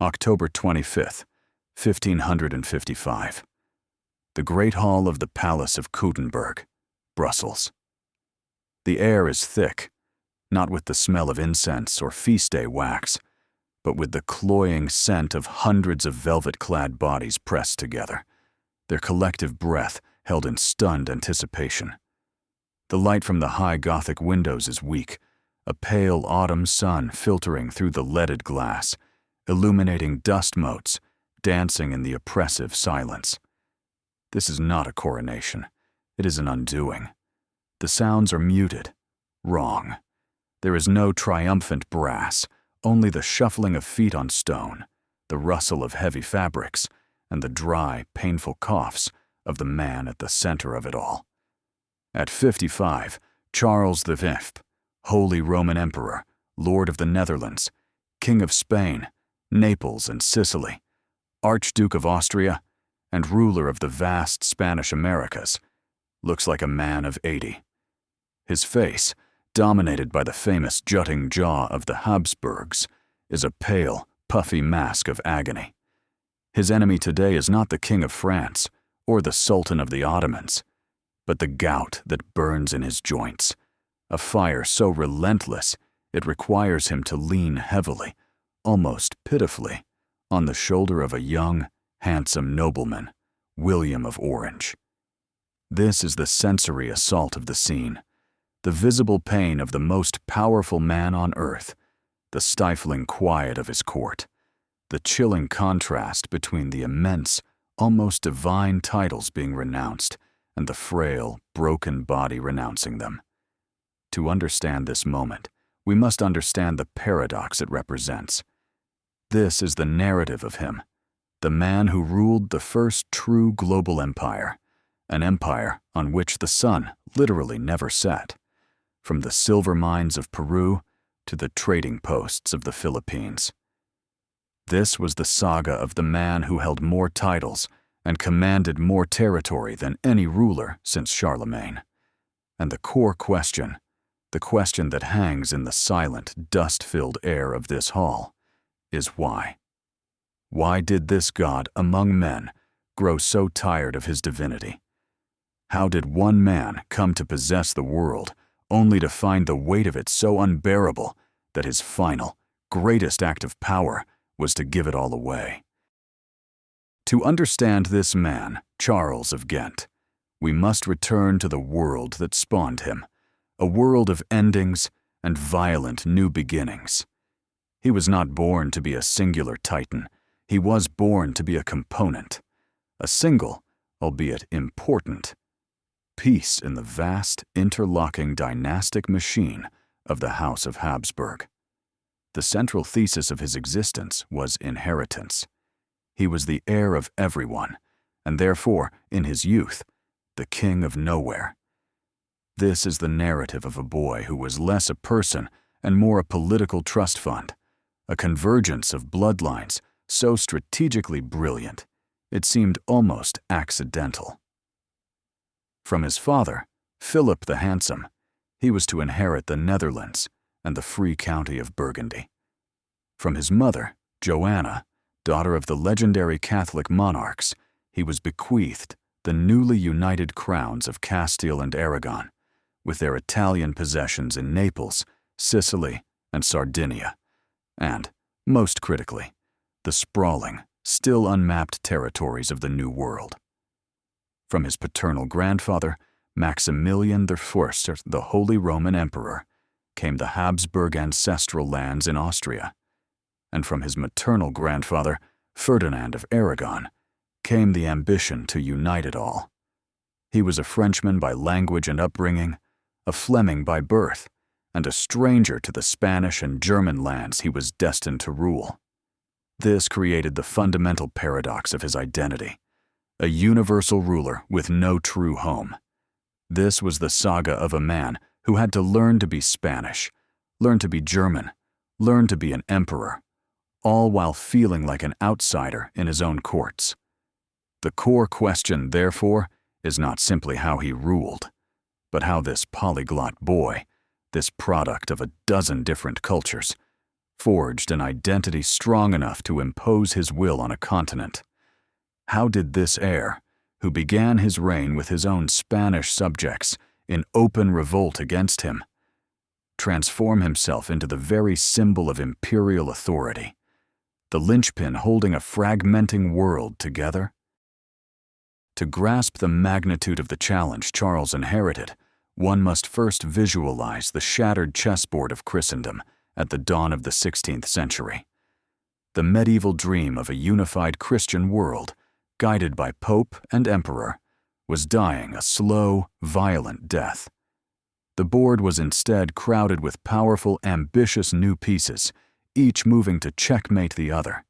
October 25th, 1555. The Great Hall of the Palace of Koutenberg, Brussels. The air is thick, not with the smell of incense or feast day wax, but with the cloying scent of hundreds of velvet-clad bodies pressed together, their collective breath held in stunned anticipation. The light from the high Gothic windows is weak, a pale autumn sun filtering through the leaded glass, illuminating dust motes, dancing in the oppressive silence. This is not a coronation. It is an undoing. The sounds are muted, wrong. There is no triumphant brass, only the shuffling of feet on stone, the rustle of heavy fabrics, and the dry, painful coughs of the man at the center of it all. At 55, Charles V, Holy Roman Emperor, Lord of the Netherlands, King of Spain, Naples and Sicily, Archduke of Austria, and ruler of the vast Spanish Americas, looks like a man of 80. His face, dominated by the famous jutting jaw of the Habsburgs, is a pale, puffy mask of agony. His enemy today is not the King of France or the Sultan of the Ottomans, but the gout that burns in his joints, a fire so relentless it requires him to lean heavily, almost pitifully, on the shoulder of a young, handsome nobleman, William of Orange. This is the sensory assault of the scene, the visible pain of the most powerful man on earth, the stifling quiet of his court, the chilling contrast between the immense, almost divine titles being renounced and the frail, broken body renouncing them. To understand this moment, we must understand the paradox it represents. This is the narrative of him, the man who ruled the first true global empire, an empire on which the sun literally never set, from the silver mines of Peru to the trading posts of the Philippines. This was the saga of the man who held more titles and commanded more territory than any ruler since Charlemagne. And the core question, the question that hangs in the silent, dust-filled air of this hall, is why. Why did this God among men grow so tired of his divinity? How did one man come to possess the world only to find the weight of it so unbearable that his final, greatest act of power was to give it all away? To understand this man, Charles of Ghent, we must return to the world that spawned him, a world of endings and violent new beginnings. He was not born to be a singular titan. He was born to be a component, a single, albeit important, piece in the vast, interlocking dynastic machine of the House of Habsburg. The central thesis of his existence was inheritance. He was the heir of everyone, and therefore, in his youth, the king of nowhere. This is the narrative of a boy who was less a person and more a political trust fund, a convergence of bloodlines so strategically brilliant, it seemed almost accidental. From his father, Philip the Handsome, he was to inherit the Netherlands and the free county of Burgundy. From his mother, Joanna, daughter of the legendary Catholic monarchs, he was bequeathed the newly united crowns of Castile and Aragon, with their Italian possessions in Naples, Sicily, and Sardinia, and, most critically, the sprawling, still unmapped territories of the New World. From his paternal grandfather, Maximilian I, the Holy Roman Emperor, came the Habsburg ancestral lands in Austria, and from his maternal grandfather, Ferdinand of Aragon, came the ambition to unite it all. He was a Frenchman by language and upbringing, a Fleming by birth, and a stranger to the Spanish and German lands he was destined to rule. This created the fundamental paradox of his identity, a universal ruler with no true home. This was the saga of a man who had to learn to be Spanish, learn to be German, learn to be an emperor, all while feeling like an outsider in his own courts. The core question, therefore, is not simply how he ruled, but how this polyglot boy, this product of a dozen different cultures, forged an identity strong enough to impose his will on a continent. How did this heir, who began his reign with his own Spanish subjects in open revolt against him, transform himself into the very symbol of imperial authority, the linchpin holding a fragmenting world together? To grasp the magnitude of the challenge Charles inherited, one must first visualize the shattered chessboard of Christendom at the dawn of the 16th century. The medieval dream of a unified Christian world, guided by Pope and Emperor, was dying a slow, violent death. The board was instead crowded with powerful, ambitious new pieces, each moving to checkmate the other.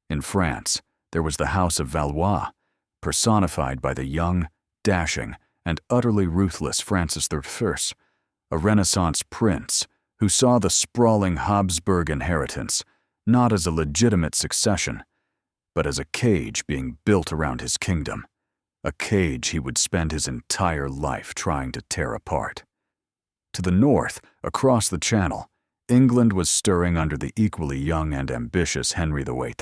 In France, there was the House of Valois, personified by the young, dashing, and utterly ruthless Francis I, a Renaissance prince who saw the sprawling Habsburg inheritance not as a legitimate succession, but as a cage being built around his kingdom, a cage he would spend his entire life trying to tear apart. To the north, across the Channel, England was stirring under the equally young and ambitious Henry VIII,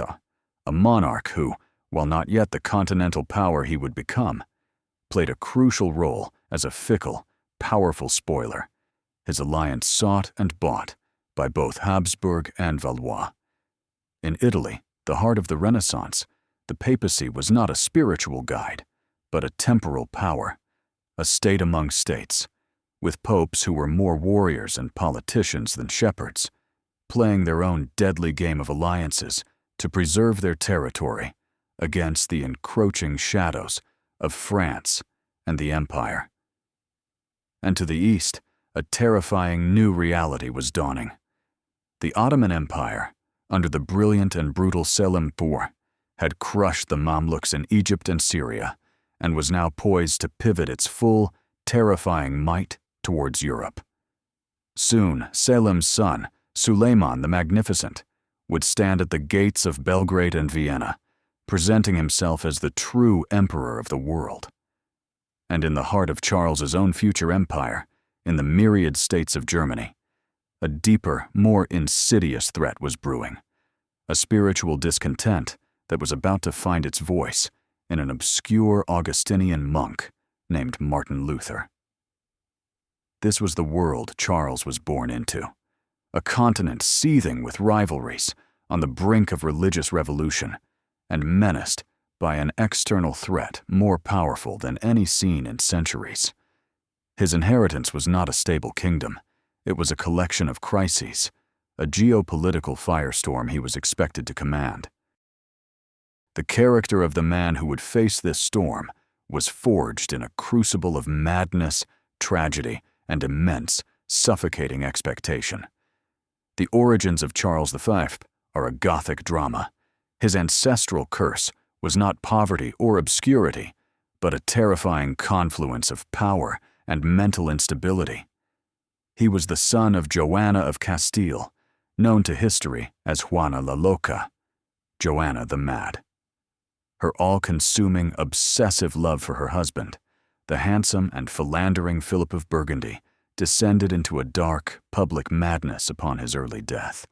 a monarch who, while not yet the continental power he would become, played a crucial role as a fickle, powerful spoiler, his alliance sought and bought by both Habsburg and Valois. In Italy, the heart of the Renaissance, the papacy was not a spiritual guide, but a temporal power, a state among states, with popes who were more warriors and politicians than shepherds, playing their own deadly game of alliances to preserve their territory against the encroaching shadows of France and the Empire. And to the east, a terrifying new reality was dawning. The Ottoman Empire, under the brilliant and brutal Selim IV, had crushed the Mamluks in Egypt and Syria, and was now poised to pivot its full, terrifying might towards Europe. Soon, Selim's son, Suleiman the Magnificent, would stand at the gates of Belgrade and Vienna, presenting himself as the true emperor of the world. And in the heart of Charles's own future empire, in the myriad states of Germany, a deeper, more insidious threat was brewing, a spiritual discontent that was about to find its voice in an obscure Augustinian monk named Martin Luther. This was the world Charles was born into, a continent seething with rivalries, on the brink of religious revolution, and menaced by an external threat more powerful than any seen in centuries. His inheritance was not a stable kingdom. It was a collection of crises, a geopolitical firestorm he was expected to command. The character of the man who would face this storm was forged in a crucible of madness, tragedy, and immense, suffocating expectation. The origins of Charles V are a Gothic drama. His ancestral curse was not poverty or obscurity, but a terrifying confluence of power and mental instability. He was the son of Joanna of Castile, known to history as Juana la Loca, Joanna the Mad. Her all-consuming, obsessive love for her husband, the handsome and philandering Philip of Burgundy, descended into a dark, public madness upon his early death.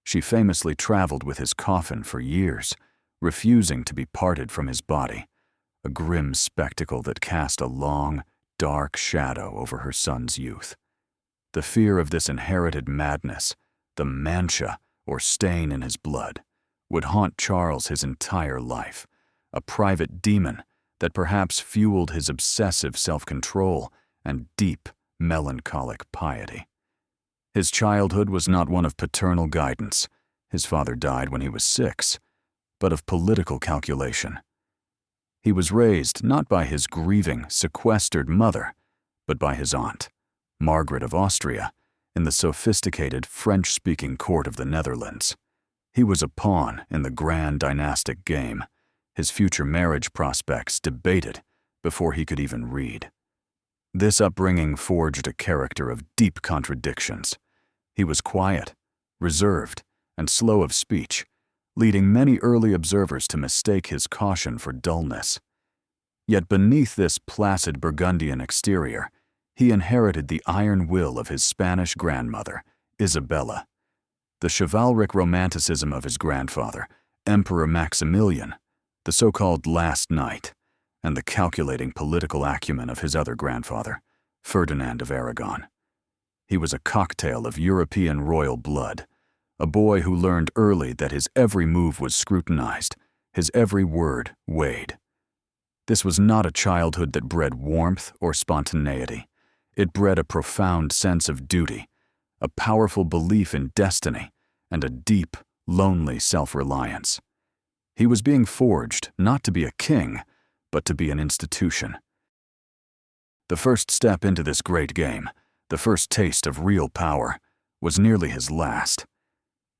She famously traveled with his coffin for years, refusing to be parted from his body, a grim spectacle that cast a long, dark shadow over her son's youth. The fear of this inherited madness, the mancha or stain in his blood, would haunt Charles his entire life, a private demon that perhaps fueled his obsessive self-control and deep, melancholic piety. His childhood was not one of paternal guidance. His father died when he was 6, but of political calculation. He was raised not by his grieving, sequestered mother, but by his aunt, Margaret of Austria, in the sophisticated French-speaking court of the Netherlands. He was a pawn in the grand dynastic game, his future marriage prospects debated before he could even read. This upbringing forged a character of deep contradictions. He was quiet, reserved, and slow of speech, leading many early observers to mistake his caution for dullness. Yet beneath this placid Burgundian exterior, he inherited the iron will of his Spanish grandmother, Isabella. The chivalric romanticism of his grandfather, Emperor Maximilian, the so-called last knight, and the calculating political acumen of his other grandfather, Ferdinand of Aragon. He was a cocktail of European royal blood, a boy who learned early that his every move was scrutinized, his every word weighed. This was not a childhood that bred warmth or spontaneity. It bred a profound sense of duty, a powerful belief in destiny, and a deep, lonely self-reliance. He was being forged not to be a king, but to be an institution. The first step into this great game, the first taste of real power, was nearly his last.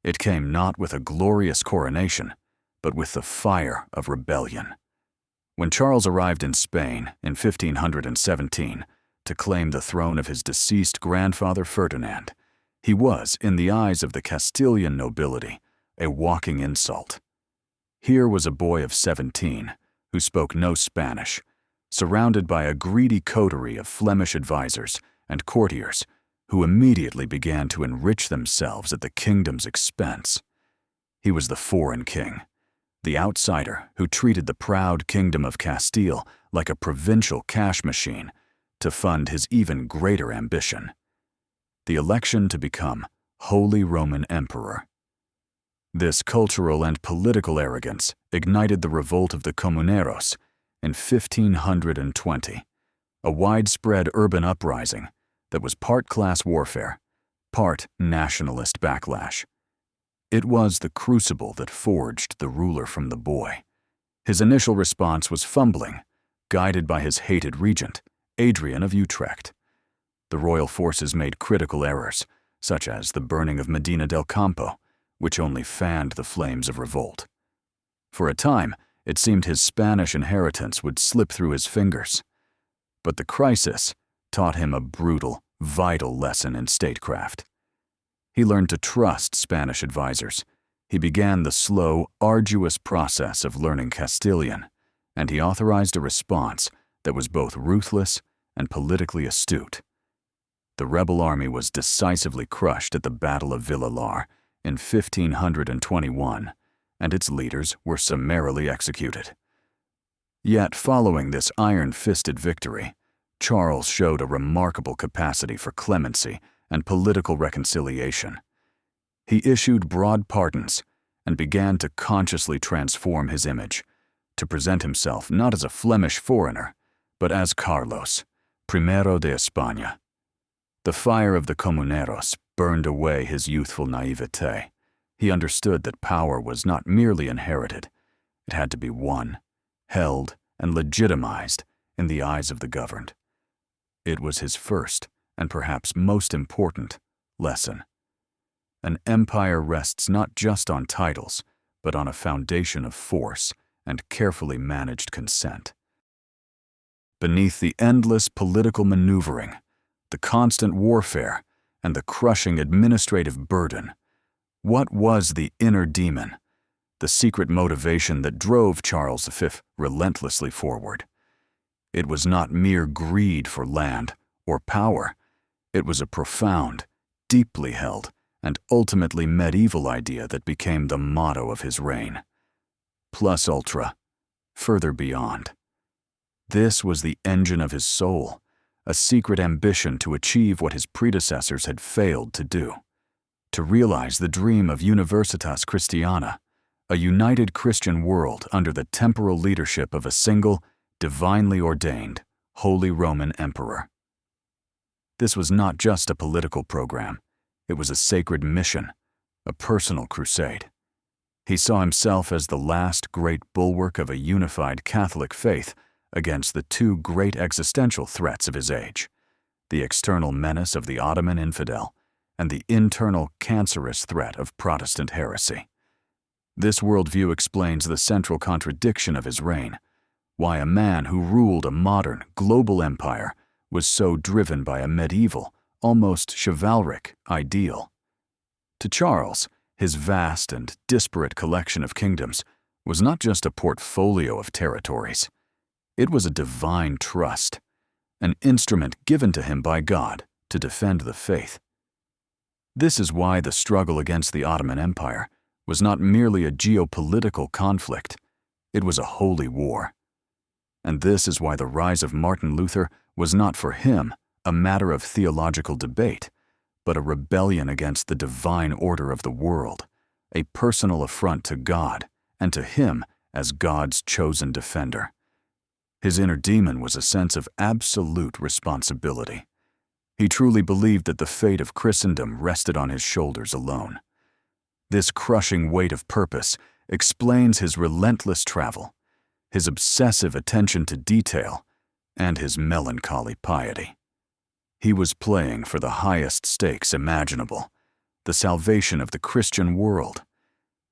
It came not with a glorious coronation, but with the fire of rebellion. When Charles arrived in Spain in 1517 to claim the throne of his deceased grandfather Ferdinand, he was, in the eyes of the Castilian nobility, a walking insult. Here was a boy of 17 who spoke no Spanish, surrounded by a greedy coterie of Flemish advisors and courtiers who immediately began to enrich themselves at the kingdom's expense. He was the foreign king, the outsider who treated the proud kingdom of Castile like a provincial cash machine to fund his even greater ambition: the election to become Holy Roman Emperor. This cultural and political arrogance ignited the revolt of the Comuneros in 1520, a widespread urban uprising that was part class warfare, part nationalist backlash. It was the crucible that forged the ruler from the boy. His initial response was fumbling, guided by his hated regent, Adrian of Utrecht. The royal forces made critical errors, such as the burning of Medina del Campo, which only fanned the flames of revolt. For a time, it seemed his Spanish inheritance would slip through his fingers. But the crisis taught him a brutal, vital lesson in statecraft. He learned to trust Spanish advisors. He began the slow, arduous process of learning Castilian, and he authorized a response that was both ruthless and politically astute. The rebel army was decisively crushed at the Battle of Villalar in 1521, and its leaders were summarily executed. Yet, following this iron-fisted victory, Charles showed a remarkable capacity for clemency and political reconciliation. He issued broad pardons and began to consciously transform his image, to present himself not as a Flemish foreigner, but as Carlos, Primero de España. The fire of the Comuneros burned away his youthful naivete. He understood that power was not merely inherited. It had to be won, held, and legitimized in the eyes of the governed. It was his first, and perhaps most important, lesson. An empire rests not just on titles, but on a foundation of force and carefully managed consent. Beneath the endless political maneuvering, the constant warfare, and the crushing administrative burden, what was the inner demon, the secret motivation that drove Charles V relentlessly forward? It was not mere greed for land or power. It was a profound, deeply held, and ultimately medieval idea that became the motto of his reign. Plus ultra, further beyond. This was the engine of his soul, a secret ambition to achieve what his predecessors had failed to do, to realize the dream of Universitas Christiana, a united Christian world under the temporal leadership of a single, divinely ordained, Holy Roman Emperor. This was not just a political program. It was a sacred mission, a personal crusade. He saw himself as the last great bulwark of a unified Catholic faith against the two great existential threats of his age, the external menace of the Ottoman infidel and the internal cancerous threat of Protestant heresy. This worldview explains the central contradiction of his reign, why a man who ruled a modern, global empire was so driven by a medieval, almost chivalric ideal. To Charles, his vast and disparate collection of kingdoms was not just a portfolio of territories. It was a divine trust, an instrument given to him by God to defend the faith. This is why the struggle against the Ottoman Empire was not merely a geopolitical conflict, it was a holy war. And this is why the rise of Martin Luther was not for him a matter of theological debate, but a rebellion against the divine order of the world, a personal affront to God and to him as God's chosen defender. His inner demon was a sense of absolute responsibility. He truly believed that the fate of Christendom rested on his shoulders alone. This crushing weight of purpose explains his relentless travel, his obsessive attention to detail, and his melancholy piety. He was playing for the highest stakes imaginable, the salvation of the Christian world.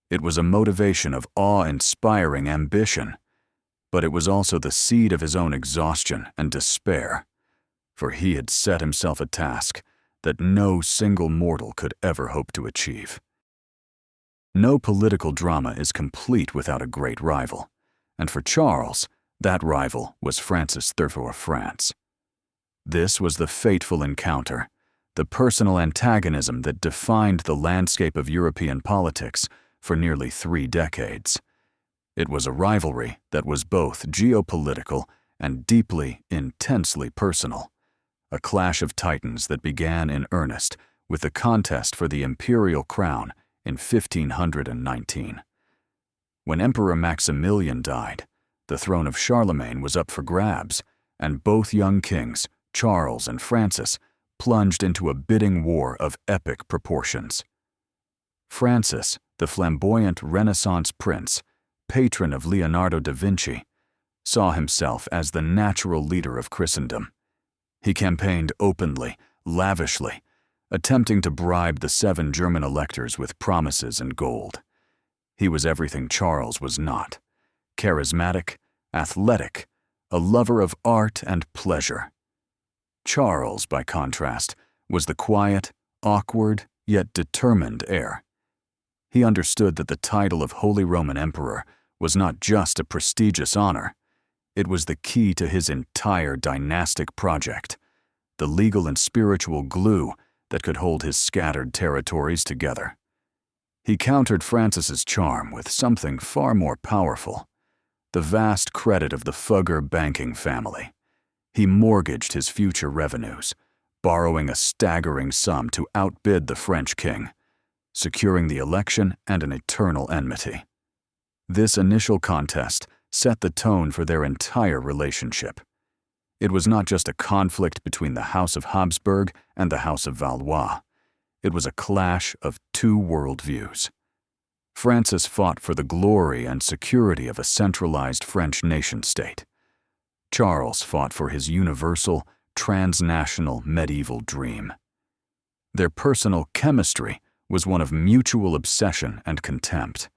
It was a motivation of awe-inspiring ambition, but it was also the seed of his own exhaustion and despair, for he had set himself a task that no single mortal could ever hope to achieve. No political drama is complete without a great rival, and for Charles, that rival was Francis III of France. This was the fateful encounter, the personal antagonism that defined the landscape of European politics for nearly 3 decades. It was a rivalry that was both geopolitical and deeply, intensely personal, a clash of titans that began in earnest with the contest for the imperial crown in 1519. When Emperor Maximilian died, the throne of Charlemagne was up for grabs, and both young kings, Charles and Francis, plunged into a bidding war of epic proportions. Francis, the flamboyant Renaissance prince, patron of Leonardo da Vinci, saw himself as the natural leader of Christendom. He campaigned openly, lavishly, attempting to bribe the 7 German electors with promises and gold. He was everything Charles was not: charismatic, athletic, a lover of art and pleasure. Charles, by contrast, was the quiet, awkward, yet determined heir. He understood that the title of Holy Roman Emperor was not just a prestigious honor. It was the key to his entire dynastic project, the legal and spiritual glue that could hold his scattered territories together. He countered Francis's charm with something far more powerful: the vast credit of the Fugger banking family. He mortgaged his future revenues, borrowing a staggering sum to outbid the French king, securing the election and an eternal enmity. This initial contest set the tone for their entire relationship. It was not just a conflict between the House of Habsburg and the House of Valois. It was a clash of 2 worldviews. Francis fought for the glory and security of a centralized French nation-state. Charles fought for his universal, transnational medieval dream. Their personal chemistry was one of mutual obsession and contempt.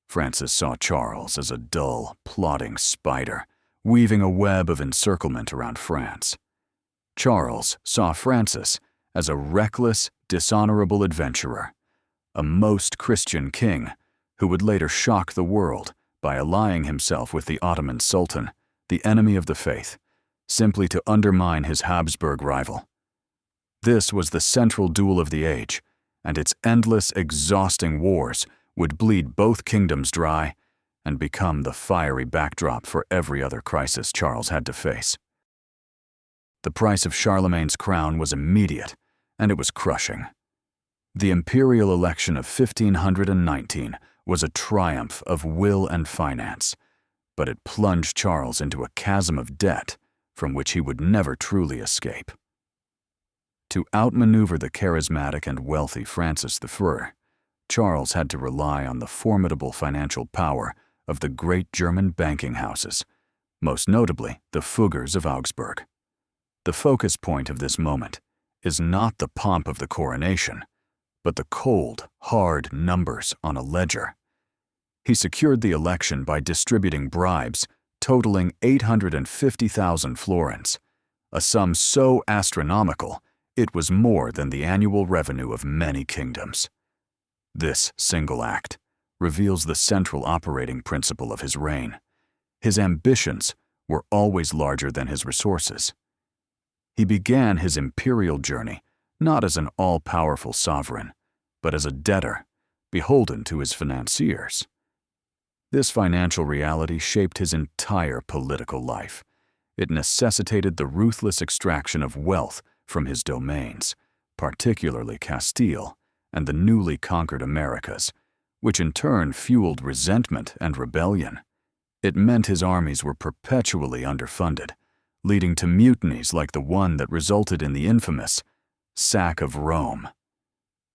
Francis saw Charles as a dull, plodding spider, weaving a web of encirclement around France. Charles saw Francis as a reckless, dishonorable adventurer, a most Christian king who would later shock the world by allying himself with the Ottoman Sultan, the enemy of the faith, simply to undermine his Habsburg rival. This was the central duel of the age, and its endless, exhausting wars would bleed both kingdoms dry and become the fiery backdrop for every other crisis Charles had to face. The price of Charlemagne's crown was immediate, and it was crushing. The imperial election of 1519 was a triumph of will and finance, but it plunged Charles into a chasm of debt from which he would never truly escape. To outmaneuver the charismatic and wealthy Francis I, Charles had to rely on the formidable financial power of the great German banking houses, most notably the Fuggers of Augsburg. The focus point of this moment is not the pomp of the coronation, but the cold, hard numbers on a ledger. He secured the election by distributing bribes totaling 850,000 florins, a sum so astronomical it was more than the annual revenue of many kingdoms. This single act reveals the central operating principle of his reign. His ambitions were always larger than his resources. He began his imperial journey not as an all-powerful sovereign, but as a debtor, beholden to his financiers. This financial reality shaped his entire political life. It necessitated the ruthless extraction of wealth from his domains, particularly Castile and the newly conquered Americas, which in turn fueled resentment and rebellion. It meant his armies were perpetually underfunded, leading to mutinies like the one that resulted in the infamous sack of Rome.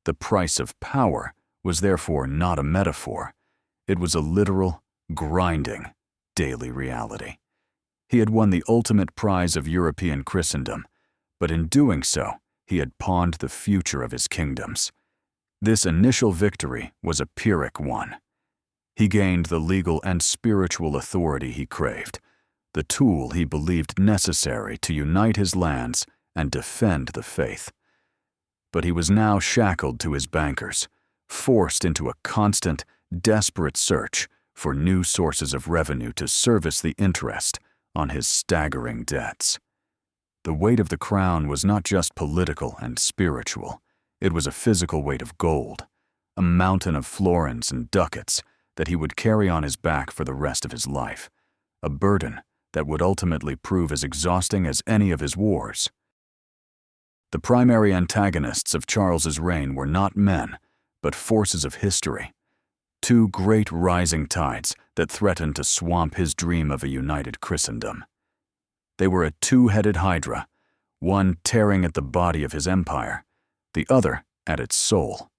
The price of power was therefore not a metaphor. It was a literal, grinding, daily reality. He had won the ultimate prize of European Christendom, but in doing so, he had pawned the future of his kingdoms. This initial victory was a Pyrrhic one. He gained the legal and spiritual authority he craved, the tool he believed necessary to unite his lands and defend the faith. But he was now shackled to his bankers, forced into a constant, desperate search for new sources of revenue to service the interest on his staggering debts. The weight of the crown was not just political and spiritual. It was a physical weight of gold, a mountain of florins and ducats that he would carry on his back for the rest of his life, a burden that would ultimately prove as exhausting as any of his wars. The primary antagonists of Charles's reign were not men, but forces of history, two great rising tides that threatened to swamp his dream of a united Christendom. They were a two-headed hydra, one tearing at the body of his empire, the other at its soul.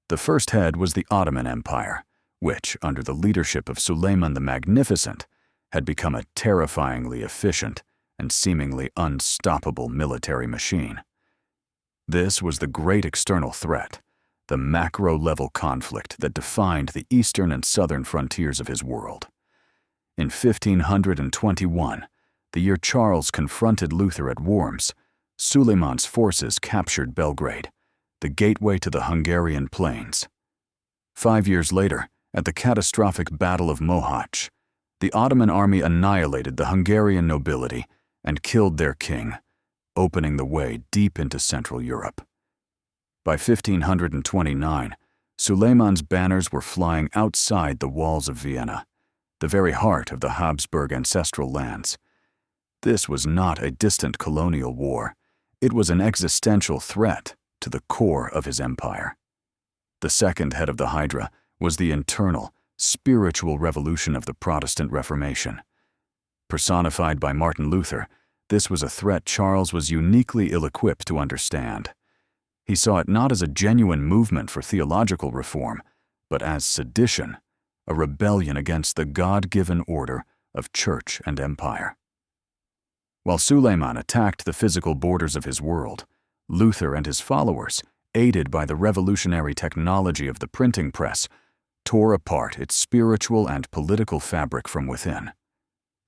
The first head was the Ottoman Empire, which, under the leadership of Suleiman the Magnificent, had become a terrifyingly efficient and seemingly unstoppable military machine. This was the great external threat, the macro-level conflict that defined the eastern and southern frontiers of his world. In 1521, the year Charles confronted Luther at Worms, Suleiman's forces captured Belgrade, the gateway to the Hungarian plains. 5 years later, at the catastrophic Battle of Mohacs, the Ottoman army annihilated the Hungarian nobility and killed their king, opening the way deep into Central Europe. By 1529, Suleiman's banners were flying outside the walls of Vienna, the very heart of the Habsburg ancestral lands. This was not a distant colonial war. It was an existential threat to the core of his empire. The second head of the Hydra was the internal, spiritual revolution of the Protestant Reformation. Personified by Martin Luther, this was a threat Charles was uniquely ill-equipped to understand. He saw it not as a genuine movement for theological reform, but as sedition, a rebellion against the God-given order of church and empire. While Suleiman attacked the physical borders of his world, Luther and his followers, aided by the revolutionary technology of the printing press, tore apart its spiritual and political fabric from within.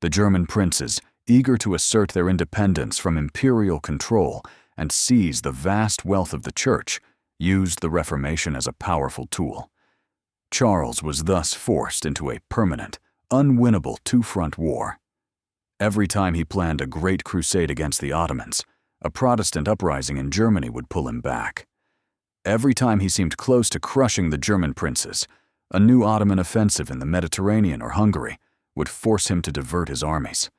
The German princes, eager to assert their independence from imperial control and seize the vast wealth of the church, used the Reformation as a powerful tool. Charles was thus forced into a permanent, unwinnable two-front war. Every time he planned a great crusade against the Ottomans, a Protestant uprising in Germany would pull him back. Every time he seemed close to crushing the German princes, a new Ottoman offensive in the Mediterranean or Hungary would force him to divert his armies.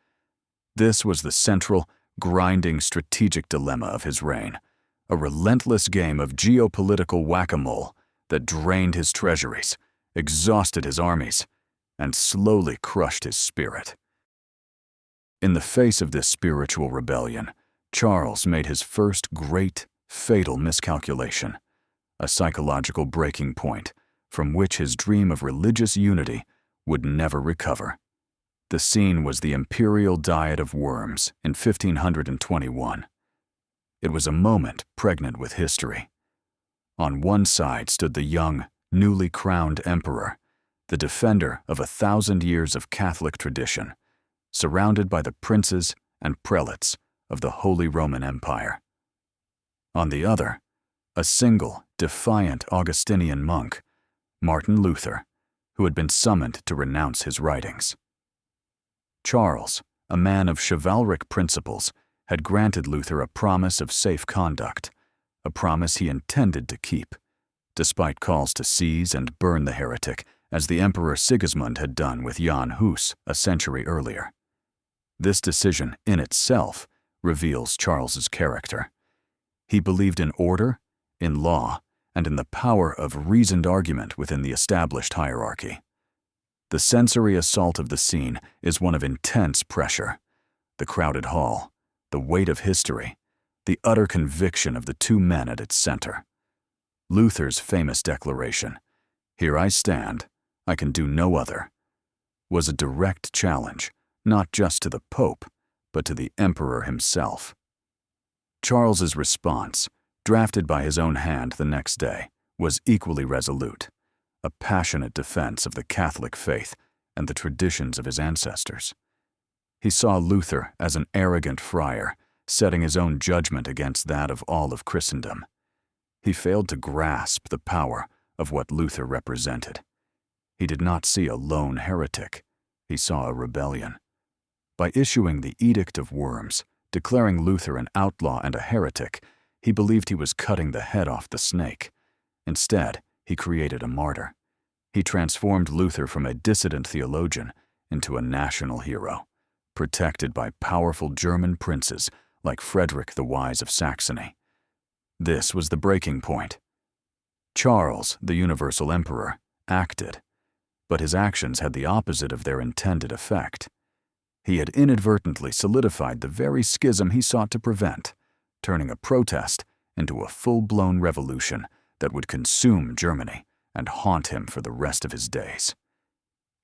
This was the central, grinding strategic dilemma of his reign, a relentless game of geopolitical whack-a-mole that drained his treasuries, exhausted his armies, and slowly crushed his spirit. In the face of this spiritual rebellion, Charles made his first great, fatal miscalculation, a psychological breaking point from which his dream of religious unity would never recover. The scene was the Imperial Diet of Worms in 1521. It was a moment pregnant with history. On one side stood the young, newly crowned emperor, the defender of 1,000 years of Catholic tradition, surrounded by the princes and prelates of the Holy Roman Empire. On the other, a single, defiant Augustinian monk, Martin Luther, who had been summoned to renounce his writings. Charles, a man of chivalric principles, had granted Luther a promise of safe conduct, a promise he intended to keep, despite calls to seize and burn the heretic, as the Emperor Sigismund had done with Jan Hus a century earlier. This decision, in itself, reveals Charles's character. He believed in order, in law, and in the power of reasoned argument within the established hierarchy. The sensory assault of the scene is one of intense pressure. The crowded hall, the weight of history, the utter conviction of the two men at its center. Luther's famous declaration, "Here I stand, I can do no other," was a direct challenge, not just to the Pope, but to the Emperor himself. Charles's response, drafted by his own hand the next day, was equally resolute, a passionate defense of the Catholic faith and the traditions of his ancestors. He saw Luther as an arrogant friar, setting his own judgment against that of all of Christendom. He failed to grasp the power of what Luther represented. He did not see a lone heretic, he saw a rebellion. By issuing the Edict of Worms, declaring Luther an outlaw and a heretic, he believed he was cutting the head off the snake. Instead, he created a martyr. He transformed Luther from a dissident theologian into a national hero, protected by powerful German princes like Frederick the Wise of Saxony. This was the breaking point. Charles, the Universal Emperor, acted, but his actions had the opposite of their intended effect. He had inadvertently solidified the very schism he sought to prevent, turning a protest into a full-blown revolution that would consume Germany and haunt him for the rest of his days.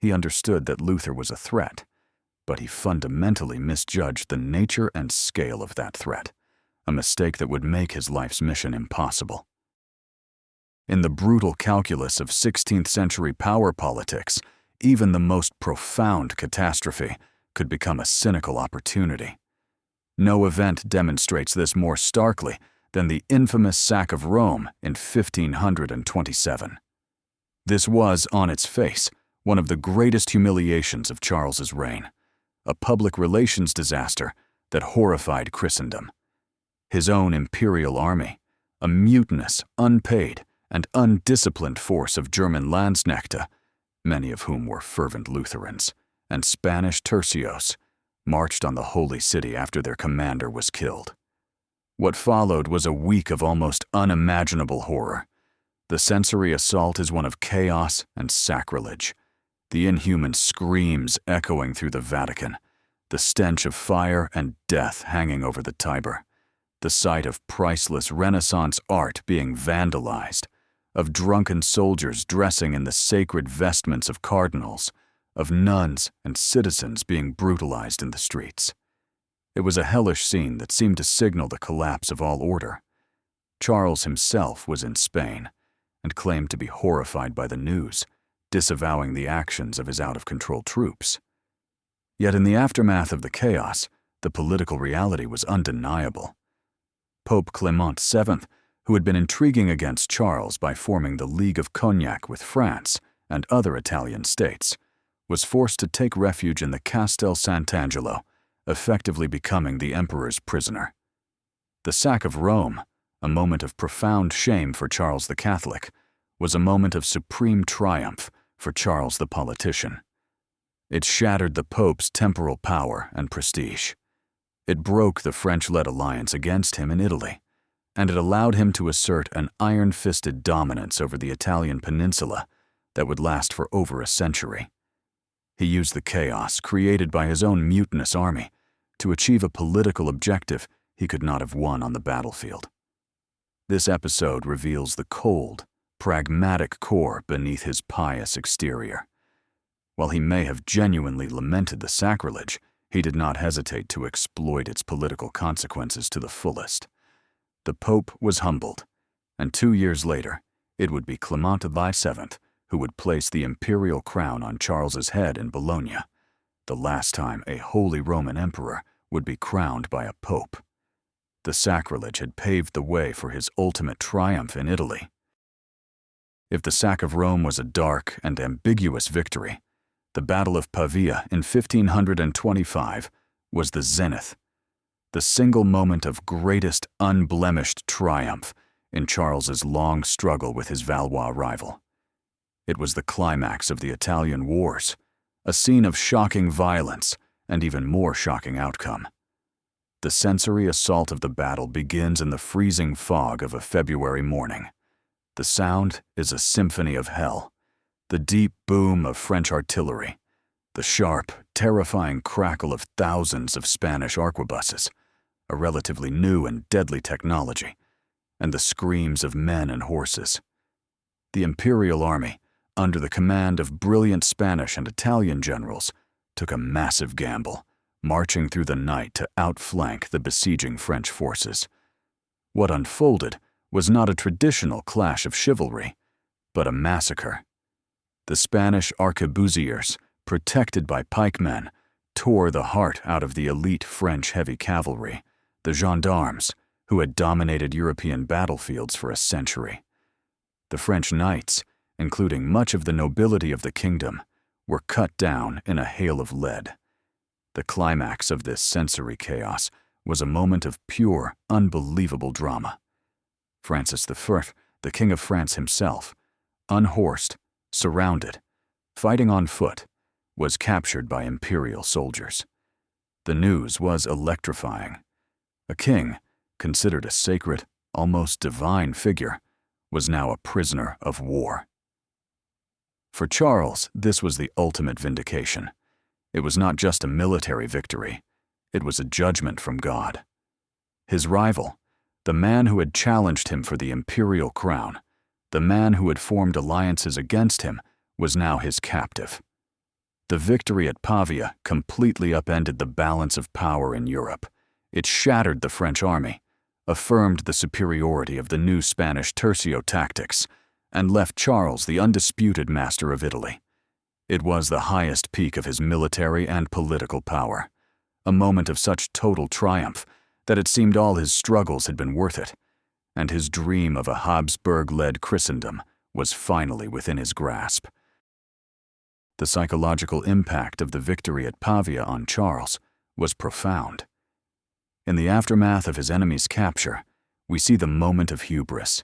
He understood that Luther was a threat, but he fundamentally misjudged the nature and scale of that threat, a mistake that would make his life's mission impossible. In the brutal calculus of 16th century power politics, even the most profound catastrophe could become a cynical opportunity. No event demonstrates this more starkly than the infamous sack of Rome in 1527. This was, on its face, one of the greatest humiliations of Charles's reign, a public relations disaster that horrified Christendom. His own imperial army, a mutinous, unpaid, and undisciplined force of German Landsknechte, many of whom were fervent Lutherans, and Spanish tercios, marched on the Holy City after their commander was killed. What followed was a week of almost unimaginable horror. The sensory assault is one of chaos and sacrilege, the inhuman screams echoing through the Vatican, the stench of fire and death hanging over the Tiber, the sight of priceless Renaissance art being vandalized, of drunken soldiers dressing in the sacred vestments of cardinals, of nuns and citizens being brutalized in the streets. It was a hellish scene that seemed to signal the collapse of all order. Charles himself was in Spain and claimed to be horrified by the news, disavowing the actions of his out-of-control troops. Yet in the aftermath of the chaos, the political reality was undeniable. Pope Clement VII, who had been intriguing against Charles by forming the League of Cognac with France and other Italian states, was forced to take refuge in the Castel Sant'Angelo, effectively becoming the emperor's prisoner. The sack of Rome, a moment of profound shame for Charles the Catholic, was a moment of supreme triumph for Charles the politician. It shattered the Pope's temporal power and prestige. It broke the French-led alliance against him in Italy, and it allowed him to assert an iron-fisted dominance over the Italian peninsula that would last for over a century. He used the chaos created by his own mutinous army to achieve a political objective he could not have won on the battlefield. This episode reveals the cold, pragmatic core beneath his pious exterior. While he may have genuinely lamented the sacrilege, he did not hesitate to exploit its political consequences to the fullest. The Pope was humbled, and 2 years later, it would be Clement VII who would place the imperial crown on Charles's head in Bologna, the last time a Holy Roman Emperor would be crowned by a pope. The sacrilege had paved the way for his ultimate triumph in Italy. If the sack of Rome was a dark and ambiguous victory, the Battle of Pavia in 1525 was the zenith, the single moment of greatest unblemished triumph in Charles's long struggle with his Valois rival. It was the climax of the Italian Wars, a scene of shocking violence and even more shocking outcome. The sensory assault of the battle begins in the freezing fog of a February morning. The sound is a symphony of hell, the deep boom of French artillery, the sharp, terrifying crackle of thousands of Spanish arquebuses, a relatively new and deadly technology, and the screams of men and horses. The Imperial Army, under the command of brilliant Spanish and Italian generals, took a massive gamble, marching through the night to outflank the besieging French forces. What unfolded was not a traditional clash of chivalry, but a massacre. The Spanish arquebusiers, protected by pikemen, tore the heart out of the elite French heavy cavalry, the gendarmes, who had dominated European battlefields for a century. The French knights, including much of the nobility of the kingdom, were cut down in a hail of lead. The climax of this sensory chaos was a moment of pure, unbelievable drama. Francis I, the King of France himself, unhorsed, surrounded, fighting on foot, was captured by imperial soldiers. The news was electrifying. A king, considered a sacred, almost divine figure, was now a prisoner of war. For Charles, this was the ultimate vindication. It was not just a military victory, it was a judgment from God. His rival, the man who had challenged him for the imperial crown, the man who had formed alliances against him, was now his captive. The victory at Pavia completely upended the balance of power in Europe. It shattered the French army, affirmed the superiority of the new Spanish tercio tactics, and left Charles the undisputed master of Italy. It was the highest peak of his military and political power, a moment of such total triumph that it seemed all his struggles had been worth it, and his dream of a Habsburg-led Christendom was finally within his grasp. The psychological impact of the victory at Pavia on Charles was profound. In the aftermath of his enemy's capture, we see the moment of hubris,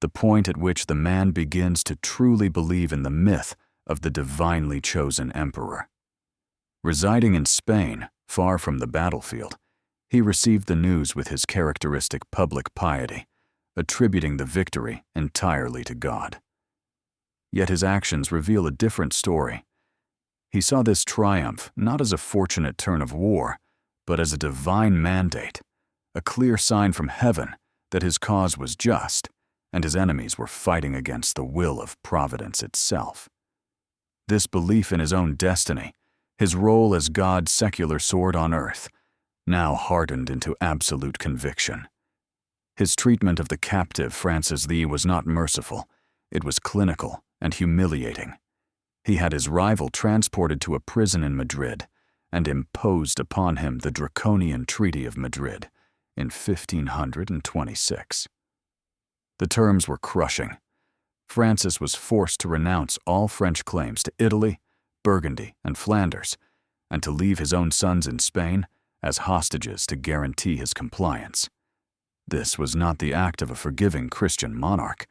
the point at which the man begins to truly believe in the myth of the divinely chosen emperor. Residing in Spain, far from the battlefield, he received the news with his characteristic public piety, attributing the victory entirely to God. Yet his actions reveal a different story. He saw this triumph not as a fortunate turn of war, but as a divine mandate, a clear sign from heaven that his cause was just and his enemies were fighting against the will of Providence itself. This belief in his own destiny, his role as God's secular sword on earth, now hardened into absolute conviction. His treatment of the captive Francis I was not merciful, it was clinical and humiliating. He had his rival transported to a prison in Madrid and imposed upon him the draconian Treaty of Madrid in 1526. The terms were crushing. Francis was forced to renounce all French claims to Italy, Burgundy, and Flanders, and to leave his own sons in Spain as hostages to guarantee his compliance. This was not the act of a forgiving Christian monarch.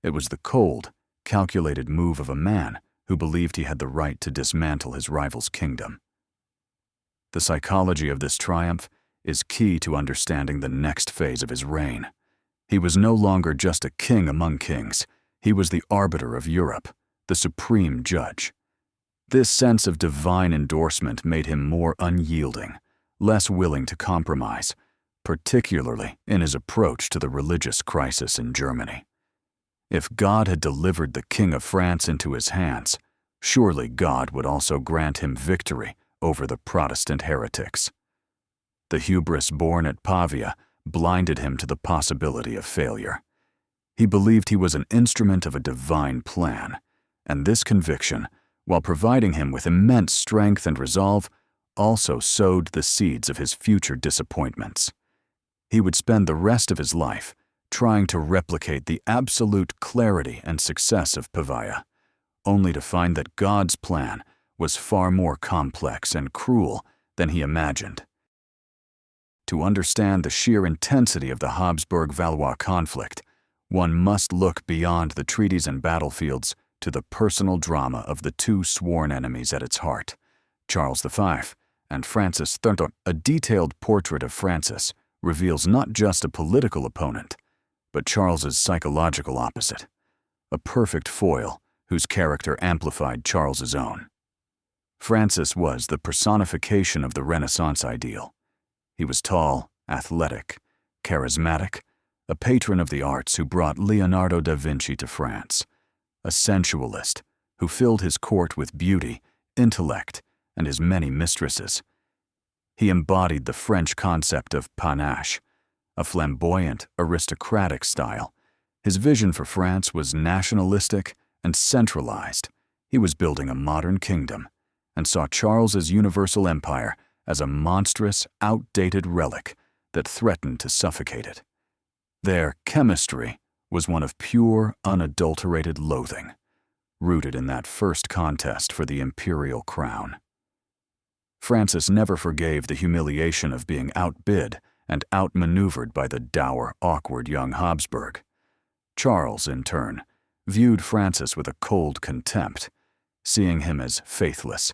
It was the cold, calculated move of a man who believed he had the right to dismantle his rival's kingdom. The psychology of this triumph is key to understanding the next phase of his reign. He was no longer just a king among kings. He was the arbiter of Europe, the supreme judge. This sense of divine endorsement made him more unyielding, less willing to compromise, particularly in his approach to the religious crisis in Germany. If God had delivered the King of France into his hands, surely God would also grant him victory over the Protestant heretics. The hubris born at Pavia blinded him to the possibility of failure. He believed he was an instrument of a divine plan, and this conviction, while providing him with immense strength and resolve, also sowed the seeds of his future disappointments. He would spend the rest of his life trying to replicate the absolute clarity and success of Pavia, only to find that God's plan was far more complex and cruel than he imagined. To understand the sheer intensity of the Habsburg-Valois conflict, one must look beyond the treaties and battlefields to the personal drama of the two sworn enemies at its heart, Charles V and Francis III. A detailed portrait of Francis reveals not just a political opponent, but Charles's psychological opposite, a perfect foil whose character amplified Charles's own. Francis was the personification of the Renaissance ideal. He was tall, athletic, charismatic, a patron of the arts who brought Leonardo da Vinci to France, a sensualist who filled his court with beauty, intellect, and his many mistresses. He embodied the French concept of panache, a flamboyant, aristocratic style. His vision for France was nationalistic and centralized. He was building a modern kingdom and saw Charles's universal empire as a monstrous, outdated relic that threatened to suffocate it. Their chemistry was one of pure, unadulterated loathing, rooted in that first contest for the imperial crown. Francis never forgave the humiliation of being outbid and outmaneuvered by the dour, awkward young Habsburg. Charles, in turn, viewed Francis with a cold contempt, seeing him as faithless,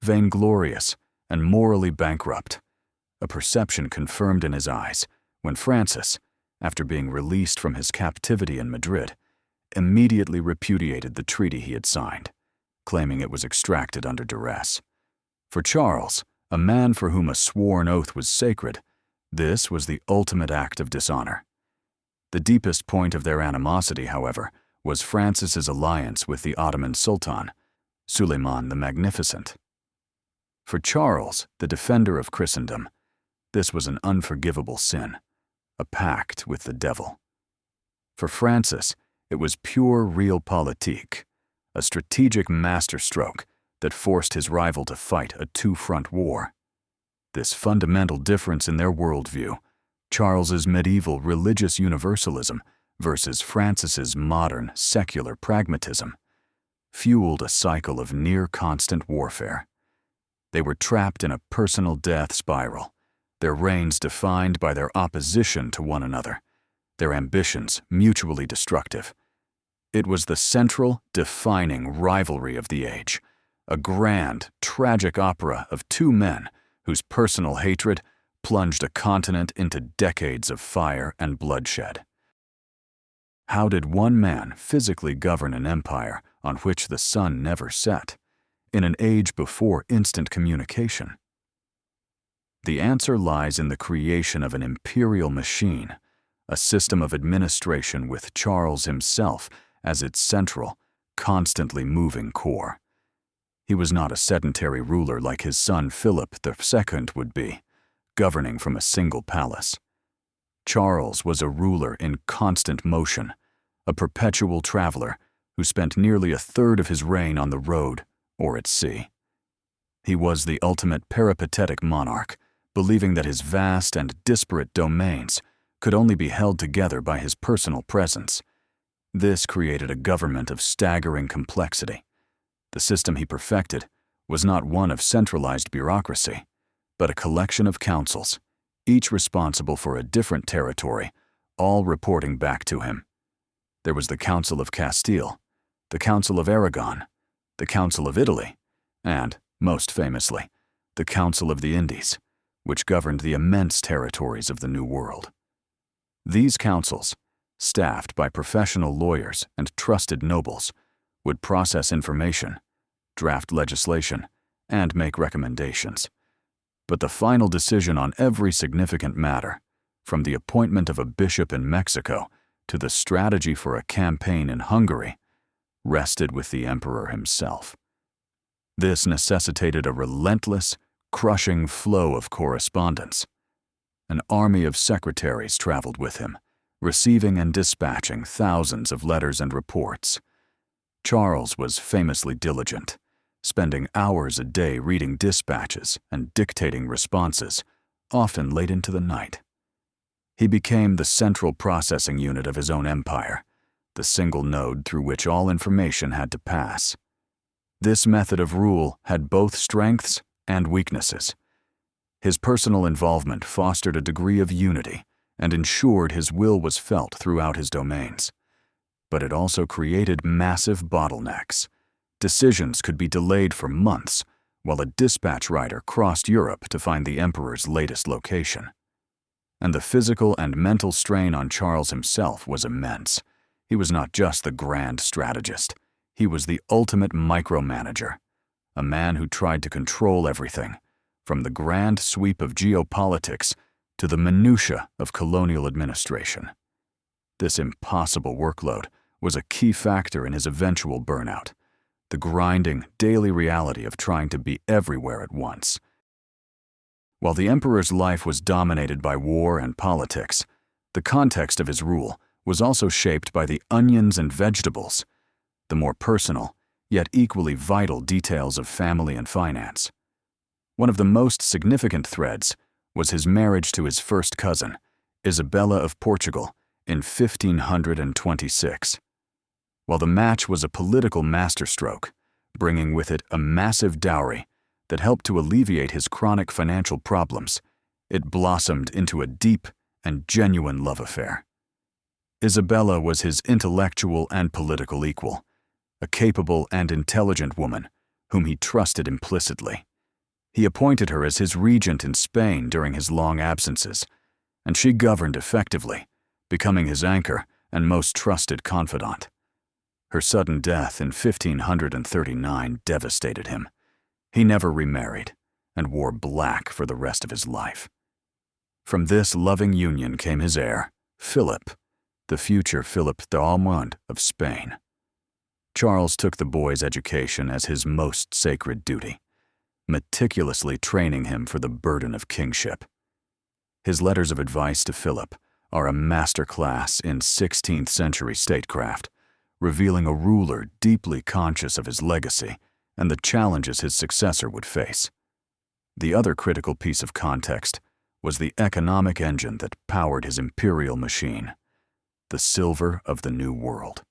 vainglorious, and morally bankrupt, a perception confirmed in his eyes when Francis, after being released from his captivity in Madrid, immediately repudiated the treaty he had signed, claiming it was extracted under duress. For Charles, a man for whom a sworn oath was sacred, this was the ultimate act of dishonor. The deepest point of their animosity, however, was Francis's alliance with the Ottoman Sultan, Suleiman the Magnificent. For Charles, the defender of Christendom, this was an unforgivable sin, a pact with the devil. For Francis, it was pure realpolitik, a strategic masterstroke that forced his rival to fight a two-front war. This fundamental difference in their worldview, Charles's medieval religious universalism versus Francis's modern secular pragmatism, fueled a cycle of near-constant warfare. They were trapped in a personal death spiral, their reigns defined by their opposition to one another, their ambitions mutually destructive. It was the central, defining rivalry of the age, a grand, tragic opera of two men whose personal hatred plunged a continent into decades of fire and bloodshed. How did one man physically govern an empire on which the sun never set, in an age before instant communication? The answer lies in the creation of an imperial machine, a system of administration with Charles himself as its central, constantly moving core. He was not a sedentary ruler like his son Philip II would be, governing from a single palace. Charles was a ruler in constant motion, a perpetual traveler who spent nearly a third of his reign on the road or at sea. He was the ultimate peripatetic monarch, believing that his vast and disparate domains could only be held together by his personal presence. This created a government of staggering complexity. The system he perfected was not one of centralized bureaucracy, but a collection of councils, each responsible for a different territory, all reporting back to him. There was the Council of Castile, the Council of Aragon, the Council of Italy, and, most famously, the Council of the Indies, which governed the immense territories of the New World. These councils, staffed by professional lawyers and trusted nobles, would process information, draft legislation, and make recommendations. But the final decision on every significant matter, from the appointment of a bishop in Mexico to the strategy for a campaign in Hungary, rested with the emperor himself. This necessitated a relentless, crushing flow of correspondence. An army of secretaries traveled with him, receiving and dispatching thousands of letters and reports. Charles was famously diligent, spending hours a day reading dispatches and dictating responses, often late into the night. He became the central processing unit of his own empire, the single node through which all information had to pass. This method of rule had both strengths and weaknesses. His personal involvement fostered a degree of unity and ensured his will was felt throughout his domains. But it also created massive bottlenecks. Decisions could be delayed for months, while a dispatch rider crossed Europe to find the emperor's latest location. And the physical and mental strain on Charles himself was immense. He was not just the grand strategist. He was the ultimate micromanager, a man who tried to control everything, from the grand sweep of geopolitics to the minutiae of colonial administration. This impossible workload was a key factor in his eventual burnout, the grinding, daily reality of trying to be everywhere at once. While the emperor's life was dominated by war and politics, the context of his rule was also shaped by the onions and vegetables, the more personal, yet equally vital details of family and finance. One of the most significant threads was his marriage to his first cousin, Isabella of Portugal, in 1526. While the match was a political masterstroke, bringing with it a massive dowry that helped to alleviate his chronic financial problems, it blossomed into a deep and genuine love affair. Isabella was his intellectual and political equal, a capable and intelligent woman whom he trusted implicitly. He appointed her as his regent in Spain during his long absences, and she governed effectively, becoming his anchor and most trusted confidant. Her sudden death in 1539 devastated him. He never remarried and wore black for the rest of his life. From this loving union came his heir, Philip, the future Philip III of Spain. Charles took the boy's education as his most sacred duty, meticulously training him for the burden of kingship. His letters of advice to Philip are a masterclass in 16th century statecraft, revealing a ruler deeply conscious of his legacy and the challenges his successor would face. The other critical piece of context was the economic engine that powered his imperial machine, the silver of the New World.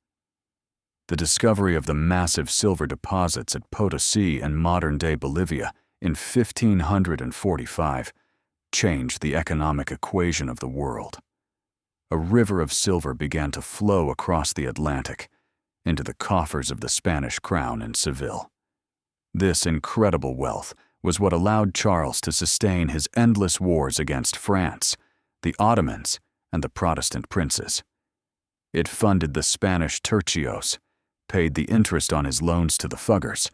The discovery of the massive silver deposits at Potosi in modern-day Bolivia in 1545 changed the economic equation of the world. A river of silver began to flow across the Atlantic into the coffers of the Spanish crown in Seville. This incredible wealth was what allowed Charles to sustain his endless wars against France, the Ottomans, and the Protestant princes. It funded the Spanish tercios, paid the interest on his loans to the Fuggers,